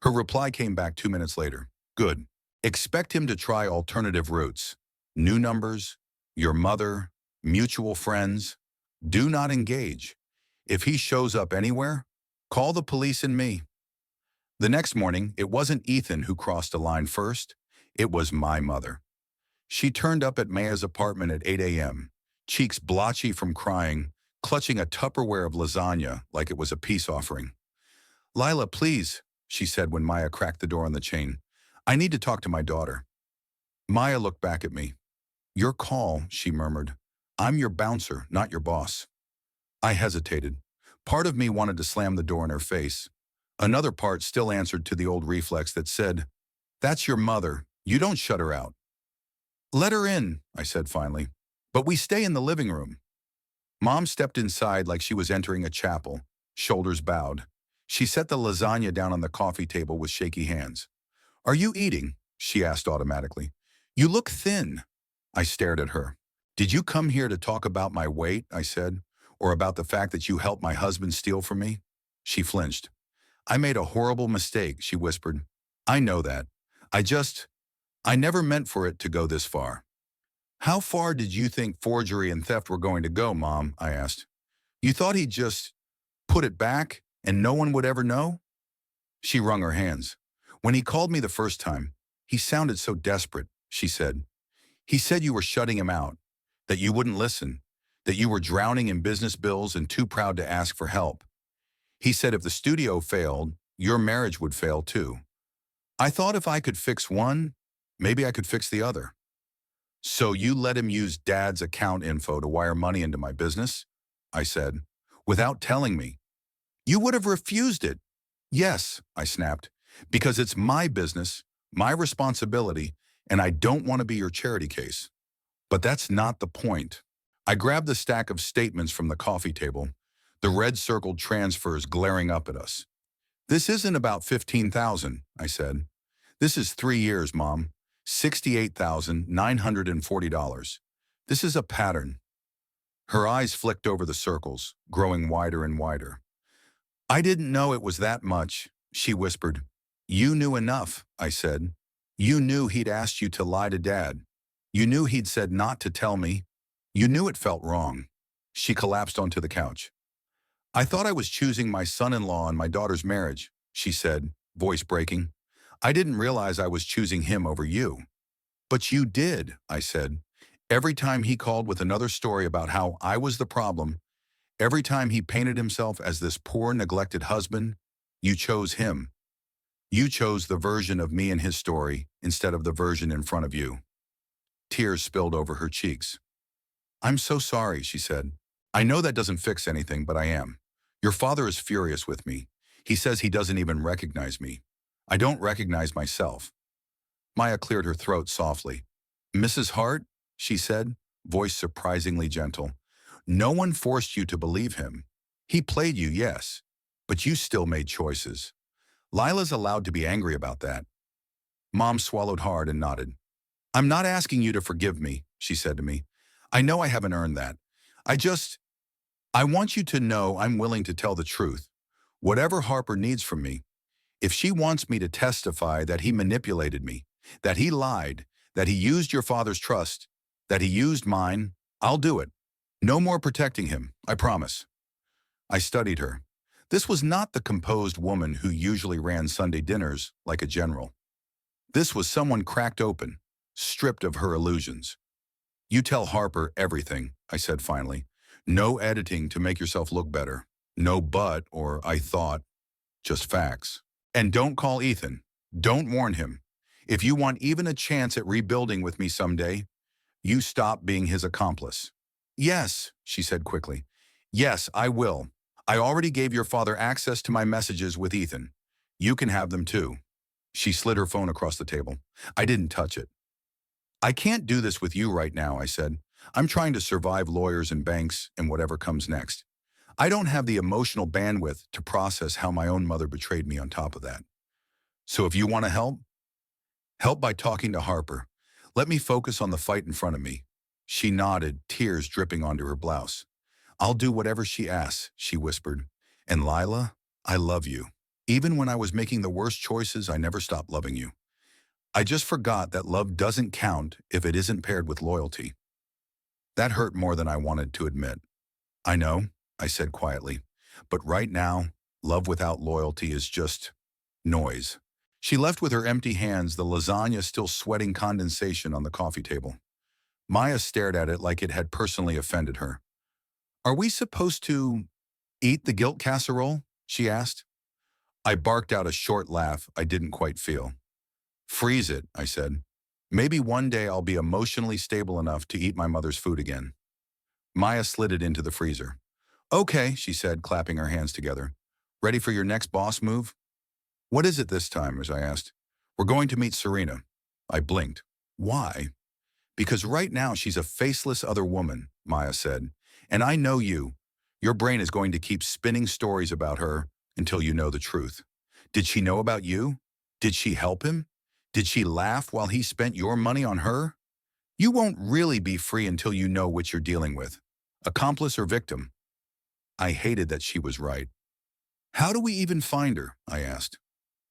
Her reply came back 2 minutes later. "Good. Expect him to try alternative routes. New numbers, your mother, mutual friends. Do not engage. If he shows up anywhere, call the police and me." The next morning, it wasn't Ethan who crossed the line first. It was my mother. She turned up at Maya's apartment at 8 a.m., cheeks blotchy from crying, clutching a Tupperware of lasagna like it was a peace offering. "Lila, please," she said when Maya cracked the door on the chain. "I need to talk to my daughter." Maya looked back at me. "Your call," she murmured. "I'm your bouncer, not your boss." I hesitated. Part of me wanted to slam the door in her face. Another part still answered to the old reflex that said, "That's your mother. You don't shut her out." "Let her in," I said finally. "But we stay in the living room." Mom stepped inside like she was entering a chapel, shoulders bowed. She set the lasagna down on the coffee table with shaky hands. "Are you eating?" she asked automatically. "You look thin." I stared at her. "Did you come here to talk about my weight?" I said. "Or about the fact that you helped my husband steal from me?" She flinched. "I made a horrible mistake," she whispered. "I know that. I never meant for it to go this far." "How far did you think forgery and theft were going to go, Mom?" I asked. "You thought he'd just put it back and no one would ever know?" She wrung her hands. "When he called me the first time, he sounded so desperate," she said. "He said you were shutting him out, that you wouldn't listen, that you were drowning in business bills and too proud to ask for help. He said if the studio failed, your marriage would fail too. I thought if I could fix one, maybe I could fix the other." "So you let him use Dad's account info to wire money into my business?" I said, "without telling me." "You would have refused it." "Yes," I snapped, "because it's my business, my responsibility, and I don't want to be your charity case." "But that's not the point." I grabbed the stack of statements from the coffee table, the red circled transfers glaring up at us. "This isn't about 15,000, I said. "This is 3 years, Mom. $68,940. This is a pattern. Her eyes flicked over the circles, growing wider and wider. I didn't know it was that much, she whispered. You knew enough, I said. You knew he'd asked you to lie to Dad. You knew he'd said not to tell me. You knew it felt wrong. She collapsed onto the couch. I thought I was choosing my son-in-law and my daughter's marriage, she said, voice breaking. I didn't realize I was choosing him over you. But you did, I said. Every time he called with another story about how I was the problem, every time he painted himself as this poor, neglected husband, you chose him. You chose the version of me in his story instead of the version in front of you. Tears spilled over her cheeks. I'm so sorry, she said. I know that doesn't fix anything, but I am. Your father is furious with me. He says he doesn't even recognize me. I don't recognize myself. Maya cleared her throat softly. Mrs. Hart, she said, voice surprisingly gentle. No one forced you to believe him. He played you, yes, but you still made choices. Lila's allowed to be angry about that. Mom swallowed hard and nodded. I'm not asking you to forgive me, she said to me. I know I haven't earned that. I want you to know I'm willing to tell the truth. Whatever Harper needs from me. If she wants me to testify that he manipulated me, that he lied, that he used your father's trust, that he used mine, I'll do it. No more protecting him, I promise. I studied her. This was not the composed woman who usually ran Sunday dinners like a general. This was someone cracked open, stripped of her illusions. You tell Harper everything, I said finally. No editing to make yourself look better. No but or I thought, just facts. And don't call Ethan. Don't warn him. If you want even a chance at rebuilding with me someday, you stop being his accomplice. Yes, she said quickly. Yes, I will. I already gave your father access to my messages with Ethan. You can have them too. She slid her phone across the table. I didn't touch it. I can't do this with you right now, I said. I'm trying to survive lawyers and banks and whatever comes next. I don't have the emotional bandwidth to process how my own mother betrayed me on top of that. So if you want to help by talking to Harper. Let me focus on the fight in front of me. She nodded, tears dripping onto her blouse. I'll do whatever she asks, she whispered. And Lila, I love you. Even when I was making the worst choices, I never stopped loving you. I just forgot that love doesn't count if it isn't paired with loyalty. That hurt more than I wanted to admit. I know, I said quietly, but right now, love without loyalty is just noise. She left with her empty hands, the lasagna still sweating condensation on the coffee table. Maya stared at it like it had personally offended her. Are we supposed to eat the guilt casserole? She asked. I barked out a short laugh I didn't quite feel. Freeze it, I said. Maybe one day I'll be emotionally stable enough to eat my mother's food again. Maya slid it into the freezer. Okay, she said, clapping her hands together. Ready for your next boss move? What is it this time, as I asked. We're going to meet Serena. I blinked. Why? Because right now she's a faceless other woman, Maya said. And I know you. Your brain is going to keep spinning stories about her until you know the truth. Did she know about you? Did she help him? Did she laugh while he spent your money on her? You won't really be free until you know what you're dealing with. Accomplice or victim? I hated that she was right. How do we even find her? I asked.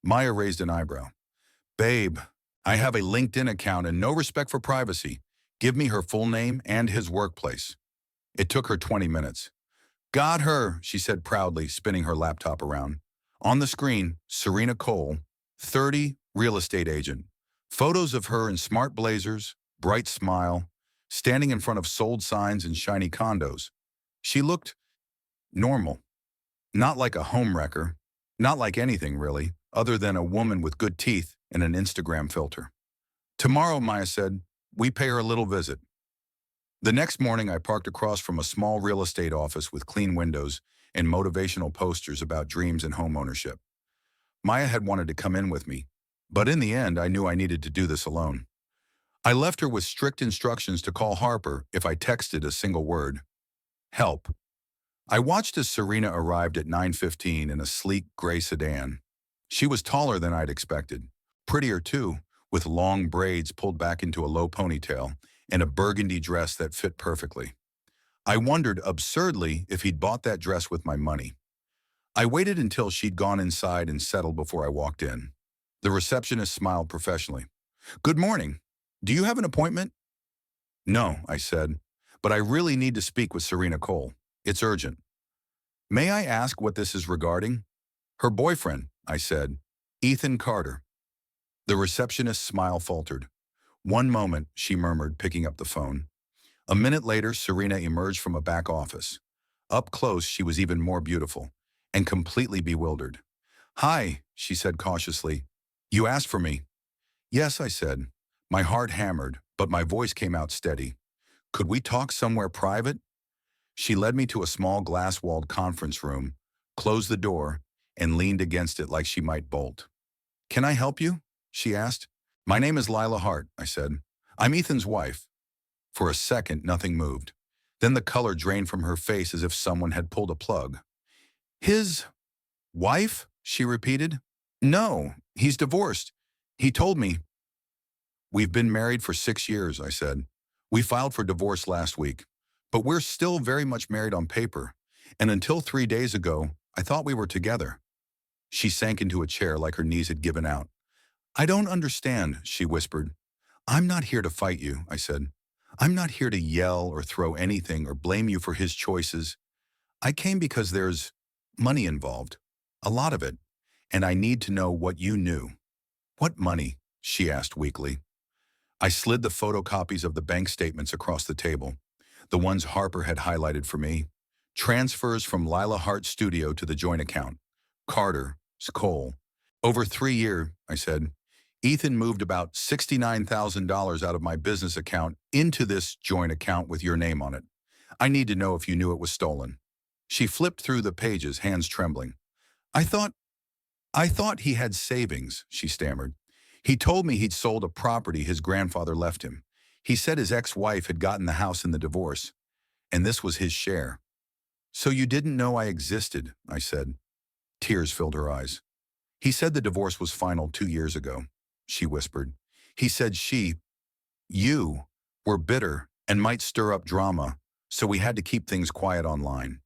Maya raised an eyebrow. Babe, I have a LinkedIn account and no respect for privacy. Give me her full name and his workplace. It took her 20 minutes. Got her, she said proudly, spinning her laptop around. On the screen, Serena Cole, 30, real estate agent. Photos of her in smart blazers, bright smile, standing in front of sold signs and shiny condos. She looked normal. Not like a homewrecker. Not like anything, really, other than a woman with good teeth and an Instagram filter. Tomorrow, Maya said, we pay her a little visit. The next morning, I parked across from a small real estate office with clean windows and motivational posters about dreams and home ownership. Maya had wanted to come in with me, but in the end, I knew I needed to do this alone. I left her with strict instructions to call Harper if I texted a single word. Help. I watched as Serena arrived at 9:15 in a sleek gray sedan. She was taller than I'd expected, prettier too, with long braids pulled back into a low ponytail and a burgundy dress that fit perfectly. I wondered absurdly if he'd bought that dress with my money. I waited until she'd gone inside and settled before I walked in. The receptionist smiled professionally. "Good morning. Do you have an appointment?" "No," I said, "but I really need to speak with Serena Cole. It's urgent." "May I ask what this is regarding?" "Her boyfriend," I said. "Ethan Carter." The receptionist's smile faltered. "One moment," she murmured, picking up the phone. A minute later, Serena emerged from a back office. Up close, she was even more beautiful, and completely bewildered. "Hi," she said cautiously. "You asked for me." "Yes," I said. My heart hammered, but my voice came out steady. "Could we talk somewhere private?" She led me to a small glass-walled conference room, closed the door, and leaned against it like she might bolt. "Can I help you?" she asked. "My name is Lila Hart," I said. "I'm Ethan's wife." For a second, nothing moved. Then the color drained from her face as if someone had pulled a plug. "His wife?" she repeated. "No, he's divorced. He told me." "We've been married for 6 years," I said. "We filed for divorce last week, but we're still very much married on paper. And until 3 days ago, I thought we were together." She sank into a chair like her knees had given out. "I don't understand," she whispered. "I'm not here to fight you," I said. "I'm not here to yell or throw anything or blame you for his choices. I came because there's money involved, a lot of it, and I need to know what you knew." "What money?" she asked weakly. I slid the photocopies of the bank statements across the table, the ones Harper had highlighted for me. Transfers from Lila Hart's studio to the joint account. Carter, Cole. "Over 3 years," I said. "Ethan moved about $69,000 out of my business account into this joint account with your name on it. I need to know if you knew it was stolen." She flipped through the pages, hands trembling. I thought he had savings," she stammered. "He told me he'd sold a property his grandfather left him. He said his ex-wife had gotten the house in the divorce, and this was his share." "So you didn't know I existed," I said. Tears filled her eyes. "He said the divorce was final 2 years ago," she whispered. "He said you, were bitter and might stir up drama, so we had to keep things quiet online.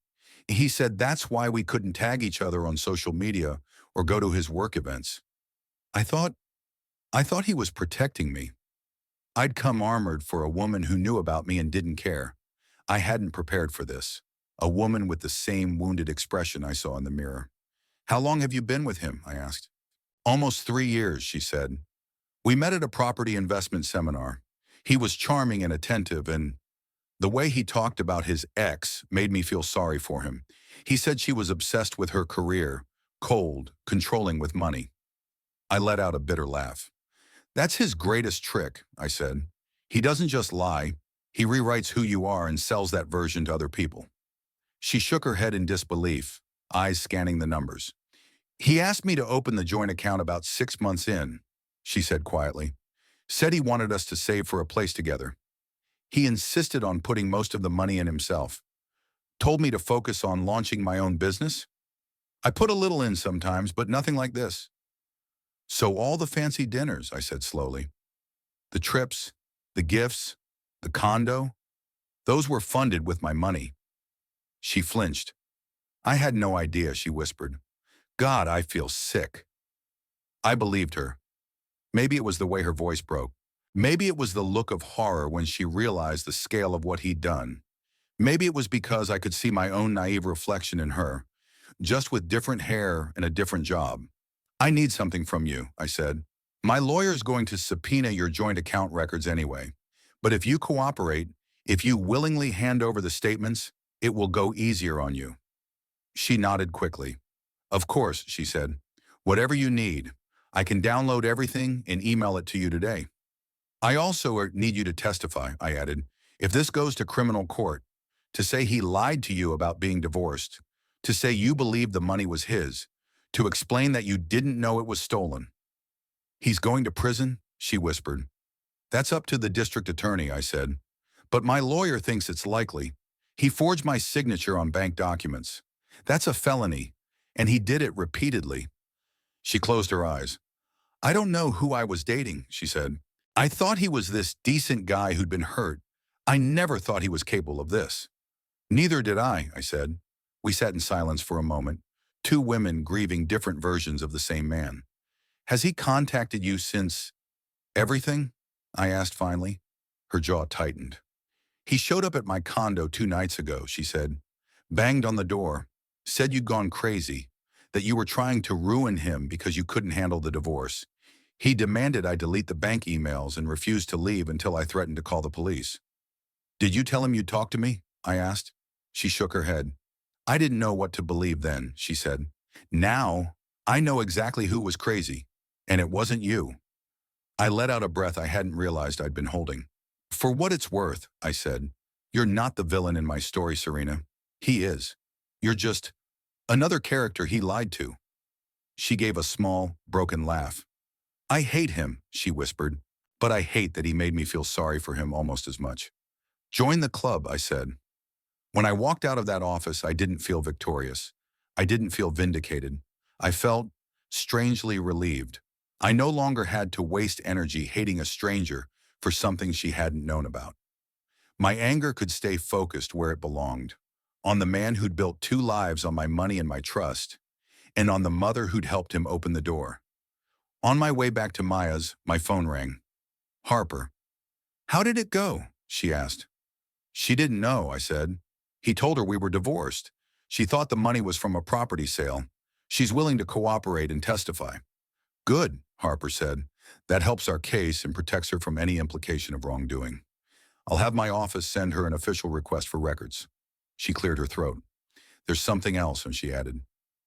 He said that's why we couldn't tag each other on social media or go to his work events. I thought he was protecting me. I'd come armored for a woman who knew about me and didn't care. I hadn't prepared for this. A woman with the same wounded expression I saw in the mirror. "How long have you been with him?" I asked. "Almost 3 years," she said. "We met at a property investment seminar. He was charming and attentive, and the way he talked about his ex made me feel sorry for him. He said she was obsessed with her career, cold, controlling with money." I let out a bitter laugh. "That's his greatest trick," I said. "He doesn't just lie. He rewrites who you are and sells that version to other people." She shook her head in disbelief, eyes scanning the numbers. "He asked me to open the joint account about 6 months in," she said quietly. "Said he wanted us to save for a place together. He insisted on putting most of the money in himself. Told me to focus on launching my own business. I put a little in sometimes, but nothing like this." "So all the fancy dinners," I said slowly. "The trips, the gifts, the condo, those were funded with my money." She flinched. "I had no idea," she whispered. "God, I feel sick." I believed her. Maybe it was the way her voice broke. Maybe it was the look of horror when she realized the scale of what he'd done. Maybe it was because I could see my own naive reflection in her, just with different hair and a different job. "I need something from you," I said. "My lawyer's going to subpoena your joint account records anyway. But if you cooperate, if you willingly hand over the statements, it will go easier on you." She nodded quickly. "Of course," she said. "Whatever you need. I can download everything and email it to you today." "I also need you to testify," I added, "if this goes to criminal court, to say he lied to you about being divorced, to say you believed the money was his, to explain that you didn't know it was stolen." "He's going to prison?" she whispered. "That's up to the district attorney," I said. "But my lawyer thinks it's likely. He forged my signature on bank documents. That's a felony, and he did it repeatedly." She closed her eyes. I don't know who I was dating, she said. I thought he was this decent guy who'd been hurt. I never thought he was capable of this. Neither did I said. We sat in silence for a moment, two women grieving different versions of the same man. Has he contacted you since everything? I asked finally. Her jaw tightened. He showed up at my condo 2 nights ago, she said. Banged on the door, said you'd gone crazy, that you were trying to ruin him because you couldn't handle the divorce. He demanded I delete the bank emails and refused to leave until I threatened to call the police. Did you tell him you'd talk to me? I asked. She shook her head. I didn't know what to believe then, she said. Now, I know exactly who was crazy, and it wasn't you. I let out a breath I hadn't realized I'd been holding. For what it's worth, I said, you're not the villain in my story, Serena. He is. You're just another character he lied to. She gave a small, broken laugh. I hate him, she whispered, but I hate that he made me feel sorry for him almost as much. Join the club, I said. When I walked out of that office, I didn't feel victorious. I didn't feel vindicated. I felt strangely relieved. I no longer had to waste energy hating a stranger for something she hadn't known about. My anger could stay focused where it belonged, on the man who'd built 2 lives on my money and my trust, and on the mother who'd helped him open the door. On my way back to Maya's, my phone rang. Harper. How did it go? She asked. She didn't know, I said. He told her we were divorced. She thought the money was from a property sale. She's willing to cooperate and testify. Good, Harper said. That helps our case and protects her from any implication of wrongdoing. I'll have my office send her an official request for records. She cleared her throat. There's something else, and she added.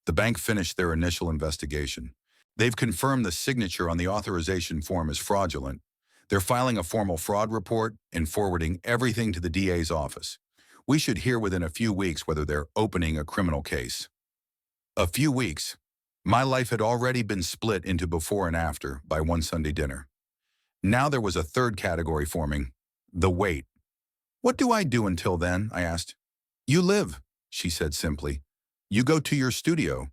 The bank finished their initial investigation. They've confirmed the signature on the authorization form is fraudulent. They're filing a formal fraud report and forwarding everything to the DA's office. We should hear within a few weeks whether they're opening a criminal case. A few weeks. My life had already been split into before and after by one Sunday dinner. Now there was a third category forming, the wait. What do I do until then? I asked. You live, she said simply. You go to your studio.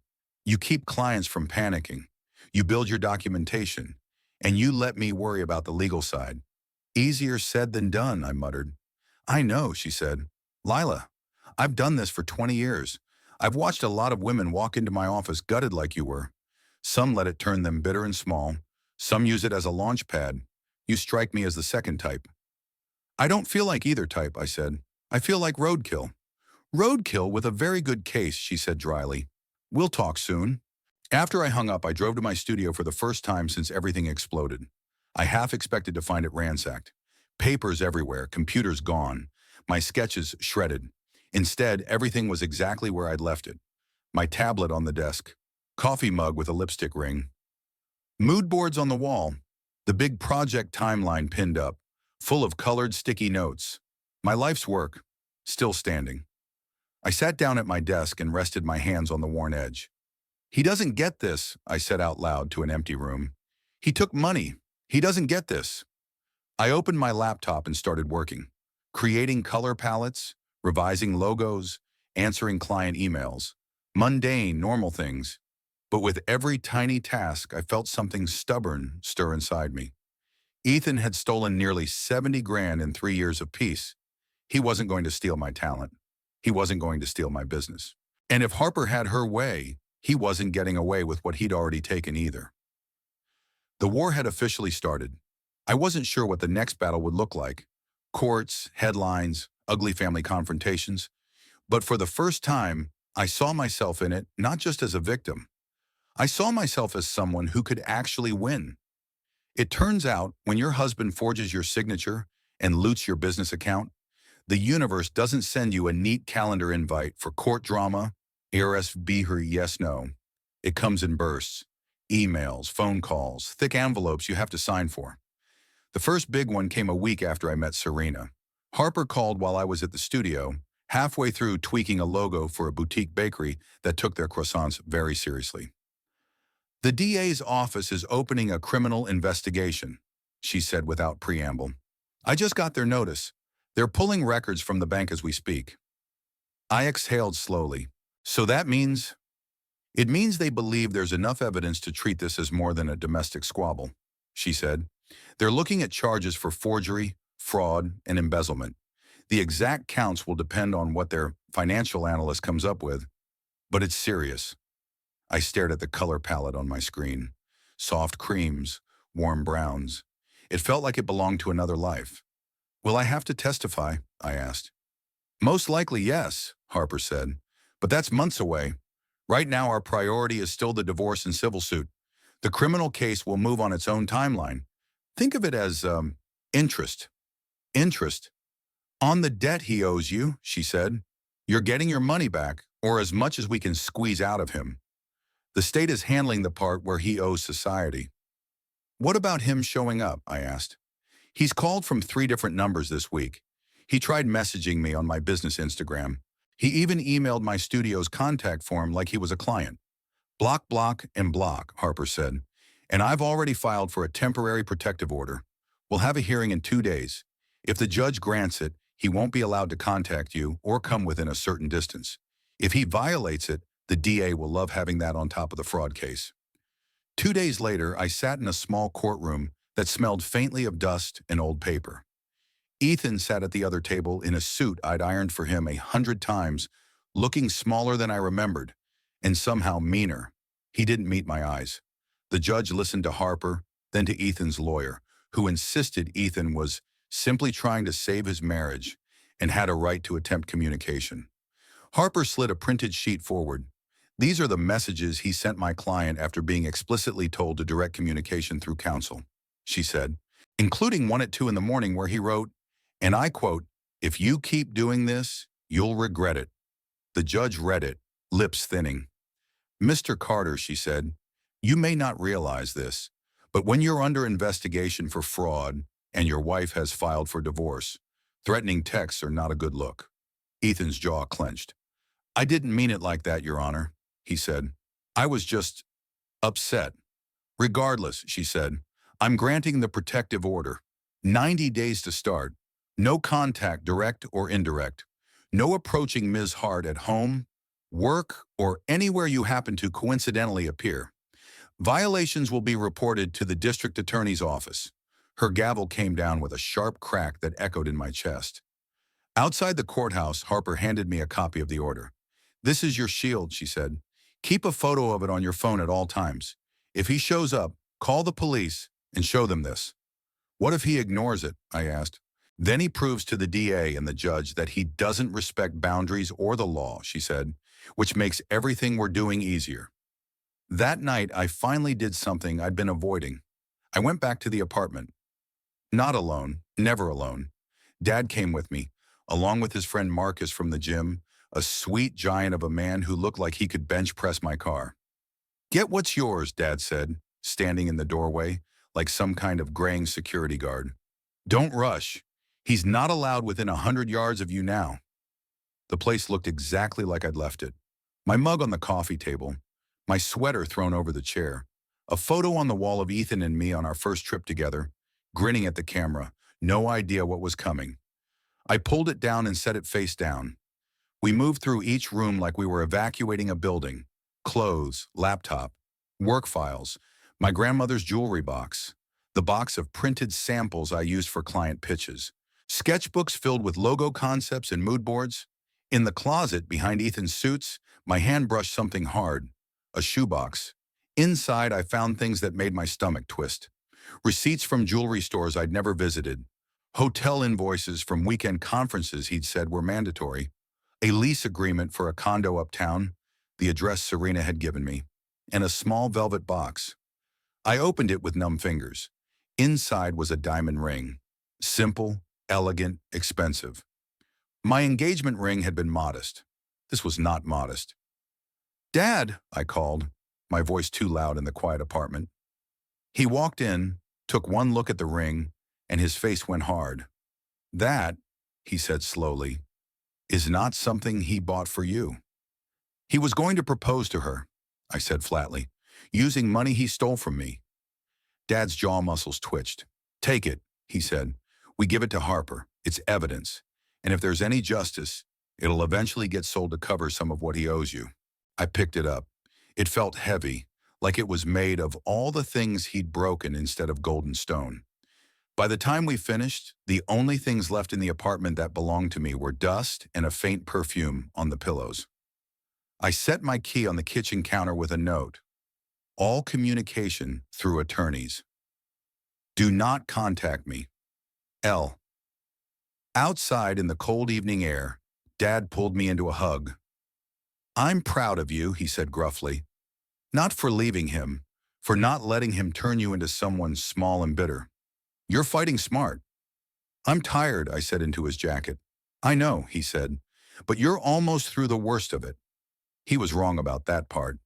You keep clients from panicking. You build your documentation. And you let me worry about the legal side. Easier said than done, I muttered. I know, she said. Lila, I've done this for 20 years. I've watched a lot of women walk into my office gutted like you were. Some let it turn them bitter and small. Some use it as a launch pad. You strike me as the second type. I don't feel like either type, I said. I feel like roadkill. Roadkill with a very good case, she said dryly. We'll talk soon. After I hung up, I drove to my studio for the first time since everything exploded. I half expected to find it ransacked. Papers everywhere, computers gone, my sketches shredded. Instead, everything was exactly where I'd left it. My tablet on the desk, coffee mug with a lipstick ring, mood boards on the wall, the big project timeline pinned up, full of colored sticky notes. My life's work, still standing. I sat down at my desk and rested my hands on the worn edge. He doesn't get this, I said out loud to an empty room. He took money. He doesn't get this. I opened my laptop and started working, creating color palettes, revising logos, answering client emails, mundane, normal things. But with every tiny task, I felt something stubborn stir inside me. Ethan had stolen nearly 70 grand in 3 years of peace. He wasn't going to steal my talent. He wasn't going to steal my business. And if Harper had her way, he wasn't getting away with what he'd already taken either. The war had officially started. I wasn't sure what the next battle would look like. Courts, headlines, ugly family confrontations. But for the first time, I saw myself in it not just as a victim. I saw myself as someone who could actually win. It turns out, when your husband forges your signature and loots your business account, the universe doesn't send you a neat calendar invite for court drama, ARS be her yes-no. It comes in bursts. Emails, phone calls, thick envelopes you have to sign for. The first big one came a week after I met Serena. Harper called while I was at the studio, halfway through tweaking a logo for a boutique bakery that took their croissants very seriously. The DA's office is opening a criminal investigation, she said without preamble. I just got their notice. They're pulling records from the bank as we speak. I exhaled slowly. So that means It means they believe there's enough evidence to treat this as more than a domestic squabble, she said. They're looking at charges for forgery, fraud, and embezzlement. The exact counts will depend on what their financial analyst comes up with, but it's serious. I stared at the color palette on my screen. Soft creams, warm browns. It felt like it belonged to another life. Will I have to testify? I asked. Most likely yes, Harper said. But that's months away. Right now our priority is still the divorce and civil suit. The criminal case will move on its own timeline. Think of it as interest. Interest. On the debt he owes you, she said. You're getting your money back, or as much as we can squeeze out of him. The state is handling the part where he owes society. What about him showing up? I asked. He's called from 3 different numbers this week. He tried messaging me on my business Instagram. He even emailed my studio's contact form like he was a client. Block, block, and block, Harper said. And I've already filed for a temporary protective order. We'll have a hearing in 2 days. If the judge grants it, he won't be allowed to contact you or come within a certain distance. If he violates it, the DA will love having that on top of the fraud case. 2 days later, I sat in a small courtroom that smelled faintly of dust and old paper. Ethan sat at the other table in a suit I'd ironed for him 100 times, looking smaller than I remembered, and somehow meaner. He didn't meet my eyes. The judge listened to Harper, then to Ethan's lawyer, who insisted Ethan was simply trying to save his marriage and had a right to attempt communication. Harper slid a printed sheet forward. These are the messages he sent my client after being explicitly told to direct communication through counsel, she said, including one at 2 in the morning where he wrote, and I quote, "If you keep doing this, you'll regret it." The judge read it, lips thinning. "Mr. Carter," she said, "you may not realize this, but when you're under investigation for fraud and your wife has filed for divorce, threatening texts are not a good look." Ethan's jaw clenched. "I didn't mean it like that, Your Honor," he said. "I was just upset." "Regardless," she said, "I'm granting the protective order. 90 days to start. No contact, direct or indirect. No approaching Ms. Hart at home, work, or anywhere you happen to coincidentally appear. Violations will be reported to the district attorney's office." Her gavel came down with a sharp crack that echoed in my chest. Outside the courthouse, Harper handed me a copy of the order. "This is your shield," she said. "Keep a photo of it on your phone at all times. If he shows up, call the police and show them this." "What if he ignores it?" I asked. "Then he proves to the DA and the judge that he doesn't respect boundaries or the law," she said, "which makes everything we're doing easier." That night, I finally did something I'd been avoiding. I went back to the apartment. Not alone, never alone. Dad came with me, along with his friend Marcus from the gym, a sweet giant of a man who looked like he could bench press my car. "Get what's yours," Dad said, standing in the doorway, like some kind of graying security guard. "Don't rush. He's not allowed within 100 yards of you now." The place looked exactly like I'd left it. My mug on the coffee table, my sweater thrown over the chair, a photo on the wall of Ethan and me on our first trip together, grinning at the camera, no idea what was coming. I pulled it down and set it face down. We moved through each room like we were evacuating a building. Clothes, laptop, work files, my grandmother's jewelry box, the box of printed samples I used for client pitches, sketchbooks filled with logo concepts and mood boards. In the closet behind Ethan's suits, my hand brushed something hard, a shoebox. Inside, I found things that made my stomach twist. Receipts from jewelry stores I'd never visited, hotel invoices from weekend conferences he'd said were mandatory, a lease agreement for a condo uptown, the address Serena had given me, and a small velvet box. I opened it with numb fingers. Inside was a diamond ring. Simple, elegant, expensive. My engagement ring had been modest. This was not modest. "Dad," I called, my voice too loud in the quiet apartment. He walked in, took one look at the ring, and his face went hard. "That," he said slowly, "is not something he bought for you." "He was going to propose to her," I said flatly, "using money he stole from me." Dad's jaw muscles twitched. "Take it," he said. "We give it to Harper. It's evidence. And if there's any justice, it'll eventually get sold to cover some of what he owes you." I picked it up. It felt heavy, like it was made of all the things he'd broken instead of golden stone. By the time we finished, the only things left in the apartment that belonged to me were dust and a faint perfume on the pillows. I set my key on the kitchen counter with a note. All communication through attorneys. Do not contact me. L. Outside in the cold evening air, Dad pulled me into a hug. I'm proud of you, he said gruffly. Not for leaving him, for not letting him turn you into someone small and bitter. You're fighting smart. I'm tired, I said into his jacket. I know, he said, but you're almost through the worst of it. He was wrong about that part.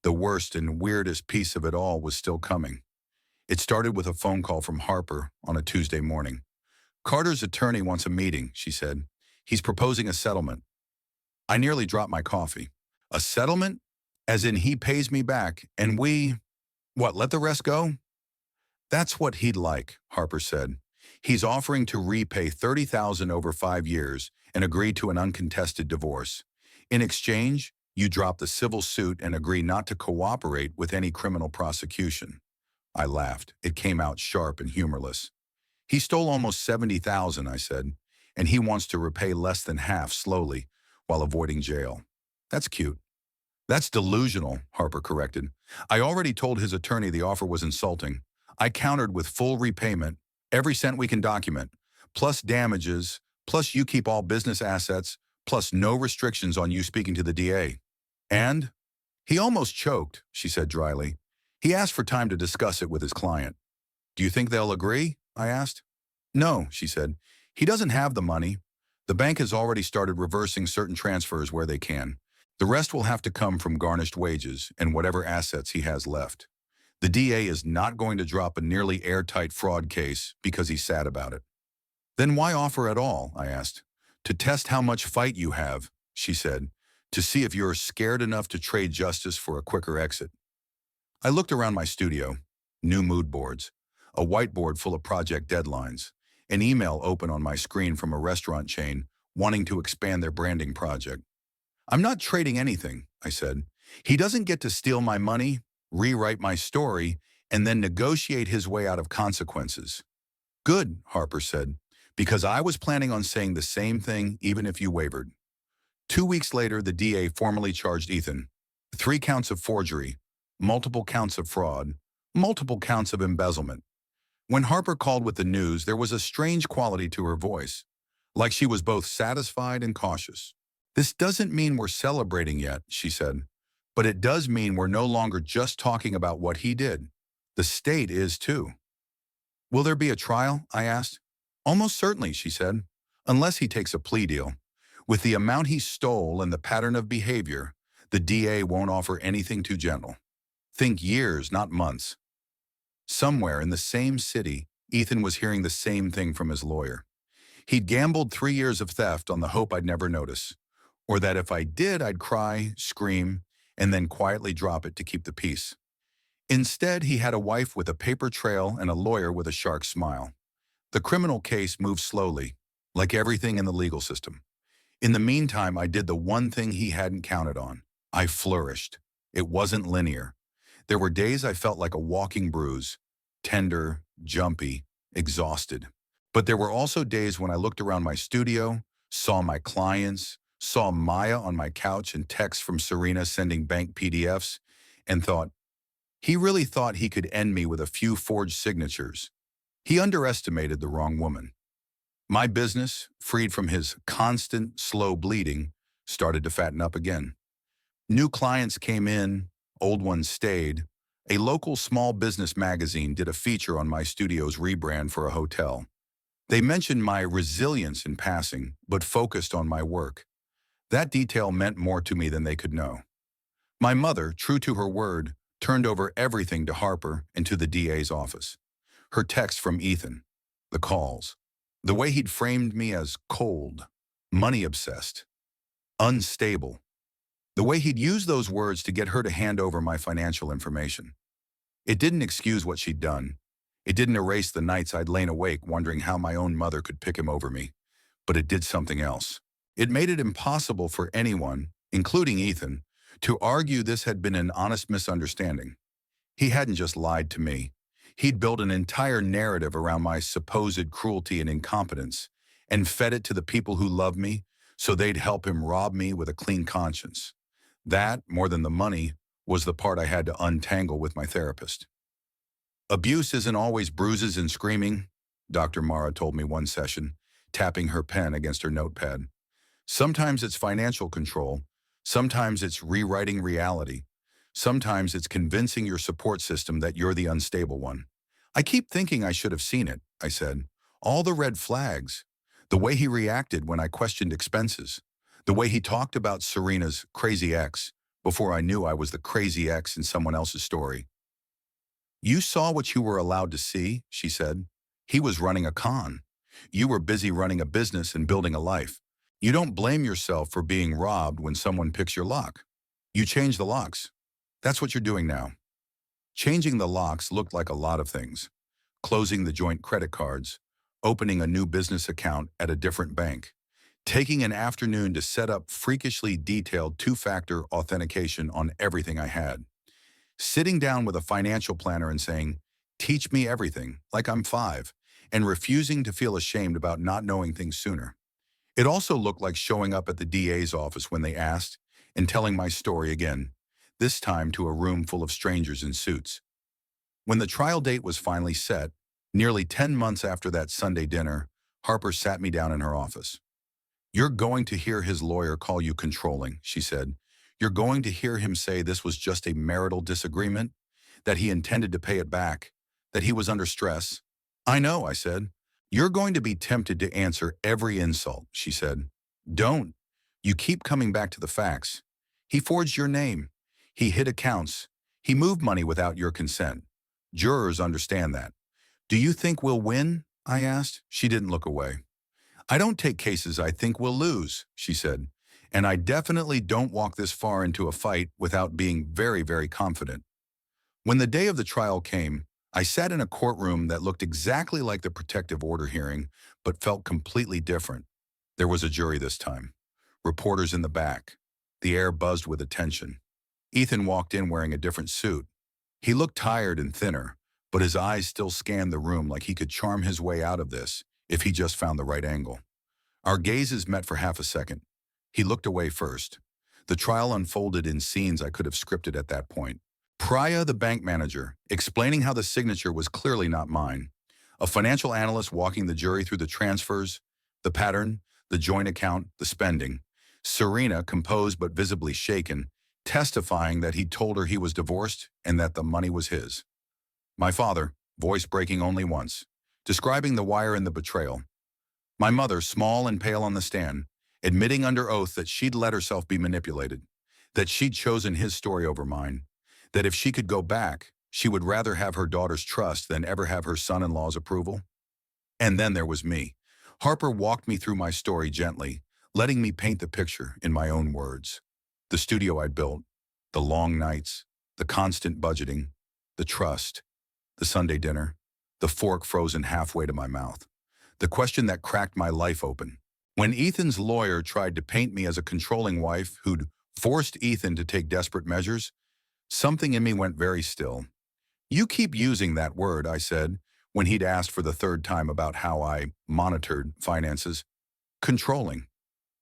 The worst and weirdest piece of it all was still coming. It started with a phone call from Harper on a Tuesday morning. Carter's attorney wants a meeting, she said. He's proposing a settlement. I nearly dropped my coffee. A settlement? As in he pays me back, and let the rest go? That's what he'd like, Harper said. He's offering to repay $30,000 over 5 years and agree to an uncontested divorce. In exchange, you drop the civil suit and agree not to cooperate with any criminal prosecution. I laughed. It came out sharp and humorless. He stole almost $70,000, I said, and he wants to repay less than half slowly while avoiding jail. That's cute. That's delusional, Harper corrected. I already told his attorney the offer was insulting. I countered with full repayment, every cent we can document, plus damages, plus you keep all business assets, plus no restrictions on you speaking to the DA. And? He almost choked, she said dryly. He asked for time to discuss it with his client. Do you think they'll agree? I asked. No, she said. He doesn't have the money. The bank has already started reversing certain transfers where they can. The rest will have to come from garnished wages and whatever assets he has left. The DA is not going to drop a nearly airtight fraud case because he's sad about it. Then why offer at all? I asked. To test how much fight you have, she said, to see if you're scared enough to trade justice for a quicker exit. I looked around my studio, new mood boards, a whiteboard full of project deadlines, an email open on my screen from a restaurant chain wanting to expand their branding project. I'm not trading anything, I said. He doesn't get to steal my money, rewrite my story, and then negotiate his way out of consequences. Good, Harper said, because I was planning on saying the same thing even if you wavered. 2 weeks later, the DA formally charged Ethan. 3 counts of forgery, multiple counts of fraud, multiple counts of embezzlement. When Harper called with the news, there was a strange quality to her voice, like she was both satisfied and cautious. This doesn't mean we're celebrating yet, she said, but it does mean we're no longer just talking about what he did. The state is too. Will there be a trial? I asked. Almost certainly, she said, unless he takes a plea deal. With the amount he stole and the pattern of behavior, the DA won't offer anything too gentle. Think years, not months. Somewhere in the same city, Ethan was hearing the same thing from his lawyer. He'd gambled 3 years of theft on the hope I'd never notice, or that if I did, I'd cry, scream, and then quietly drop it to keep the peace. Instead, he had a wife with a paper trail and a lawyer with a shark smile. The criminal case moved slowly, like everything in the legal system. In the meantime, I did the one thing he hadn't counted on. I flourished. It wasn't linear. There were days I felt like a walking bruise, tender, jumpy, exhausted. But there were also days when I looked around my studio, saw my clients, saw Maya on my couch and texts from Serena sending bank PDFs, and thought, he really thought he could end me with a few forged signatures. He underestimated the wrong woman. My business, freed from his constant, slow bleeding, started to fatten up again. New clients came in, old ones stayed. A local small business magazine did a feature on my studio's rebrand for a hotel. They mentioned my resilience in passing, but focused on my work. That detail meant more to me than they could know. My mother, true to her word, turned over everything to Harper and to the DA's office. Her texts from Ethan, the calls, the way he'd framed me as cold, money-obsessed, unstable, the way he'd used those words to get her to hand over my financial information. It didn't excuse what she'd done. It didn't erase the nights I'd lain awake wondering how my own mother could pick him over me. But it did something else. It made it impossible for anyone, including Ethan, to argue this had been an honest misunderstanding. He hadn't just lied to me. He'd built an entire narrative around my supposed cruelty and incompetence and fed it to the people who love me so they'd help him rob me with a clean conscience. That, more than the money, was the part I had to untangle with my therapist. Abuse isn't always bruises and screaming, Dr. Mara told me one session, tapping her pen against her notepad. Sometimes it's financial control. Sometimes it's rewriting reality. Sometimes it's convincing your support system that you're the unstable one. I keep thinking I should have seen it, I said. All the red flags. The way he reacted when I questioned expenses. The way he talked about Serena's crazy ex before I knew I was the crazy ex in someone else's story. You saw what you were allowed to see, she said. He was running a con. You were busy running a business and building a life. You don't blame yourself for being robbed when someone picks your lock. You change the locks. That's what you're doing now. Changing the locks looked like a lot of things. Closing the joint credit cards, opening a new business account at a different bank, taking an afternoon to set up freakishly detailed two-factor authentication on everything I had. Sitting down with a financial planner and saying, "Teach me everything, like I'm 5, and refusing to feel ashamed about not knowing things sooner. It also looked like showing up at the DA's office when they asked and telling my story again, this time to a room full of strangers in suits. When the trial date was finally set, nearly 10 months after that Sunday dinner, Harper sat me down in her office. "You're going to hear his lawyer call you controlling," she said. "You're going to hear him say this was just a marital disagreement, that he intended to pay it back, that he was under stress." "I know," I said. "You're going to be tempted to answer every insult," she said. "Don't. You keep coming back to the facts. He forged your name. He hid accounts. He moved money without your consent. Jurors understand that." "Do you think we'll win?" I asked. She didn't look away. "I don't take cases I think we'll lose," she said. "And I definitely don't walk this far into a fight without being very, very confident." When the day of the trial came, I sat in a courtroom that looked exactly like the protective order hearing, but felt completely different. There was a jury this time. Reporters in the back. The air buzzed with attention. Ethan walked in wearing a different suit. He looked tired and thinner, but his eyes still scanned the room like he could charm his way out of this if he just found the right angle. Our gazes met for half a second. He looked away first. The trial unfolded in scenes I could have scripted at that point. Priya, the bank manager, explaining how the signature was clearly not mine. A financial analyst walking the jury through the transfers, the pattern, the joint account, the spending. Serena, composed but visibly shaken, testifying that he'd told her he was divorced and that the money was his. My father, voice breaking only once, describing the wire and the betrayal. My mother, small and pale on the stand, admitting under oath that she'd let herself be manipulated, that she'd chosen his story over mine, that if she could go back, she would rather have her daughter's trust than ever have her son-in-law's approval. And then there was me. Harper walked me through my story gently, letting me paint the picture in my own words. The studio I'd built, the long nights, the constant budgeting, the trust, the Sunday dinner, the fork frozen halfway to my mouth. The question that cracked my life open. When Ethan's lawyer tried to paint me as a controlling wife who'd forced Ethan to take desperate measures, something in me went very still. "You keep using that word," I said, when he'd asked for the third time about how I monitored finances. "Controlling."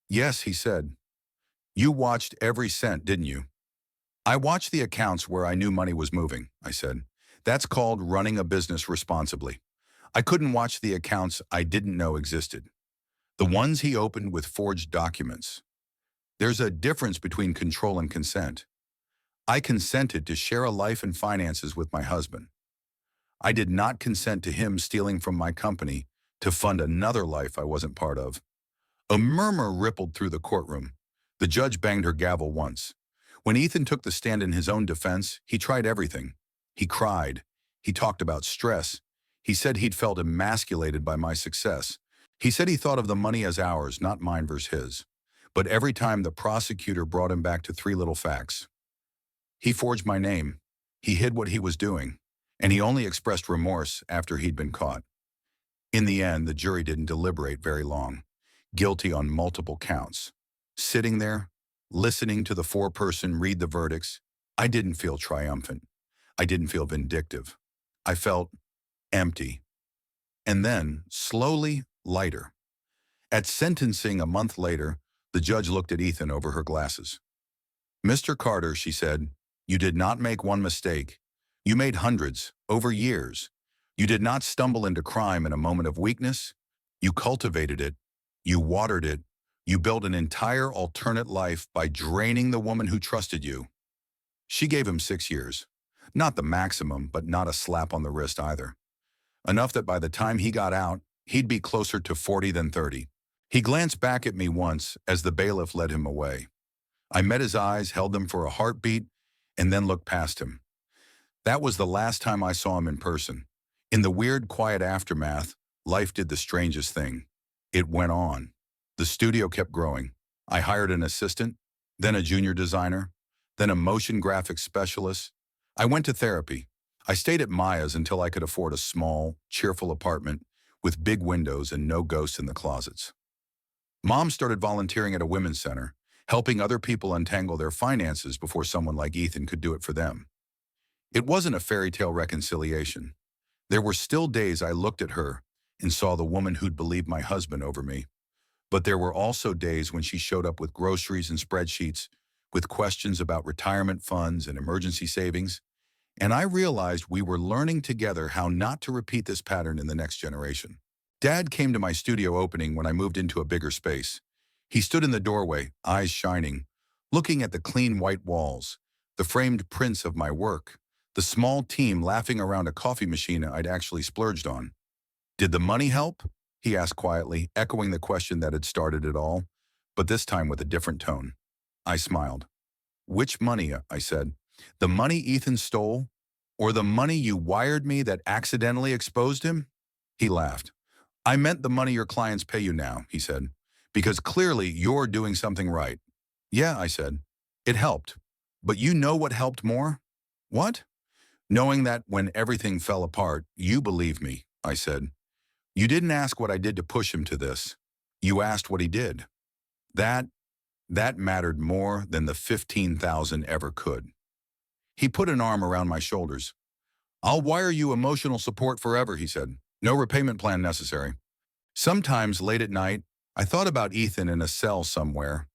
"Yes," he said. "You watched every cent, didn't you?" "I watched the accounts where I knew money was moving," I said. "That's called running a business responsibly. I couldn't watch the accounts I didn't know existed. The ones he opened with forged documents. There's a difference between control and consent. I consented to share a life and finances with my husband. I did not consent to him stealing from my company to fund another life I wasn't part of." A murmur rippled through the courtroom. The judge banged her gavel once. When Ethan took the stand in his own defense, he tried everything. He cried. He talked about stress. He said he'd felt emasculated by my success. He said he thought of the money as ours, not mine versus his. But every time the prosecutor brought him back to three little facts. He forged my name. He hid what he was doing. And he only expressed remorse after he'd been caught. In the end, the jury didn't deliberate very long. Guilty on multiple counts. Sitting there, listening to the foreperson read the verdicts, I didn't feel triumphant. I didn't feel vindictive. I felt empty. And then, slowly, lighter. At sentencing a month later, the judge looked at Ethan over her glasses. "Mr. Carter," she said, "you did not make one mistake. You made hundreds, over years. You did not stumble into crime in a moment of weakness. You cultivated it. You watered it. You built an entire alternate life by draining the woman who trusted you." She gave him 6 years. Not the maximum, but not a slap on the wrist either. Enough that by the time he got out, he'd be closer to 40 than 30. He glanced back at me once as the bailiff led him away. I met his eyes, held them for a heartbeat, and then looked past him. That was the last time I saw him in person. In the weird, quiet aftermath, life did the strangest thing. It went on. The studio kept growing. I hired an assistant, then a junior designer, then a motion graphics specialist. I went to therapy. I stayed at Maya's until I could afford a small, cheerful apartment with big windows and no ghosts in the closets. Mom started volunteering at a women's center, helping other people untangle their finances before someone like Ethan could do it for them. It wasn't a fairy tale reconciliation. There were still days I looked at her and saw the woman who'd believed my husband over me. But there were also days when she showed up with groceries and spreadsheets, with questions about retirement funds and emergency savings. And I realized we were learning together how not to repeat this pattern in the next generation. Dad came to my studio opening when I moved into a bigger space. He stood in the doorway, eyes shining, looking at the clean white walls, the framed prints of my work, the small team laughing around a coffee machine I'd actually splurged on. "Did the money help?" he asked quietly, echoing the question that had started it all, but this time with a different tone. I smiled. "Which money?" I said. "The money Ethan stole? Or the money you wired me that accidentally exposed him?" He laughed. "I meant the money your clients pay you now," he said, "because clearly you're doing something right." "Yeah," I said. "It helped. But you know what helped more?" "What?" "Knowing that when everything fell apart, you believed me," I said. "You didn't ask what I did to push him to this. You asked what he did. That mattered more than the 15,000 ever could." He put an arm around my shoulders. "I'll wire you emotional support forever," he said. "No repayment plan necessary." Sometimes late at night, I thought about Ethan in a cell somewhere,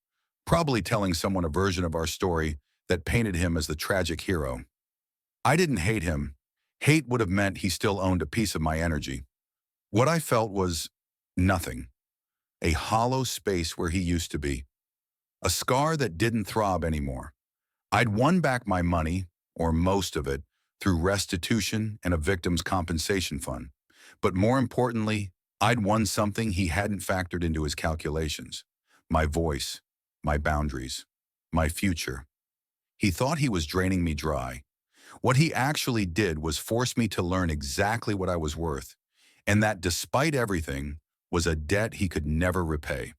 probably telling someone a version of our story that painted him as the tragic hero. I didn't hate him. Hate would have meant he still owned a piece of my energy. What I felt was nothing. A hollow space where he used to be. A scar that didn't throb anymore. I'd won back my money, or most of it, through restitution and a victim's compensation fund. But more importantly, I'd won something he hadn't factored into his calculations. My voice, my boundaries, my future. He thought he was draining me dry. What he actually did was force me to learn exactly what I was worth, and that despite everything, was a debt he could never repay.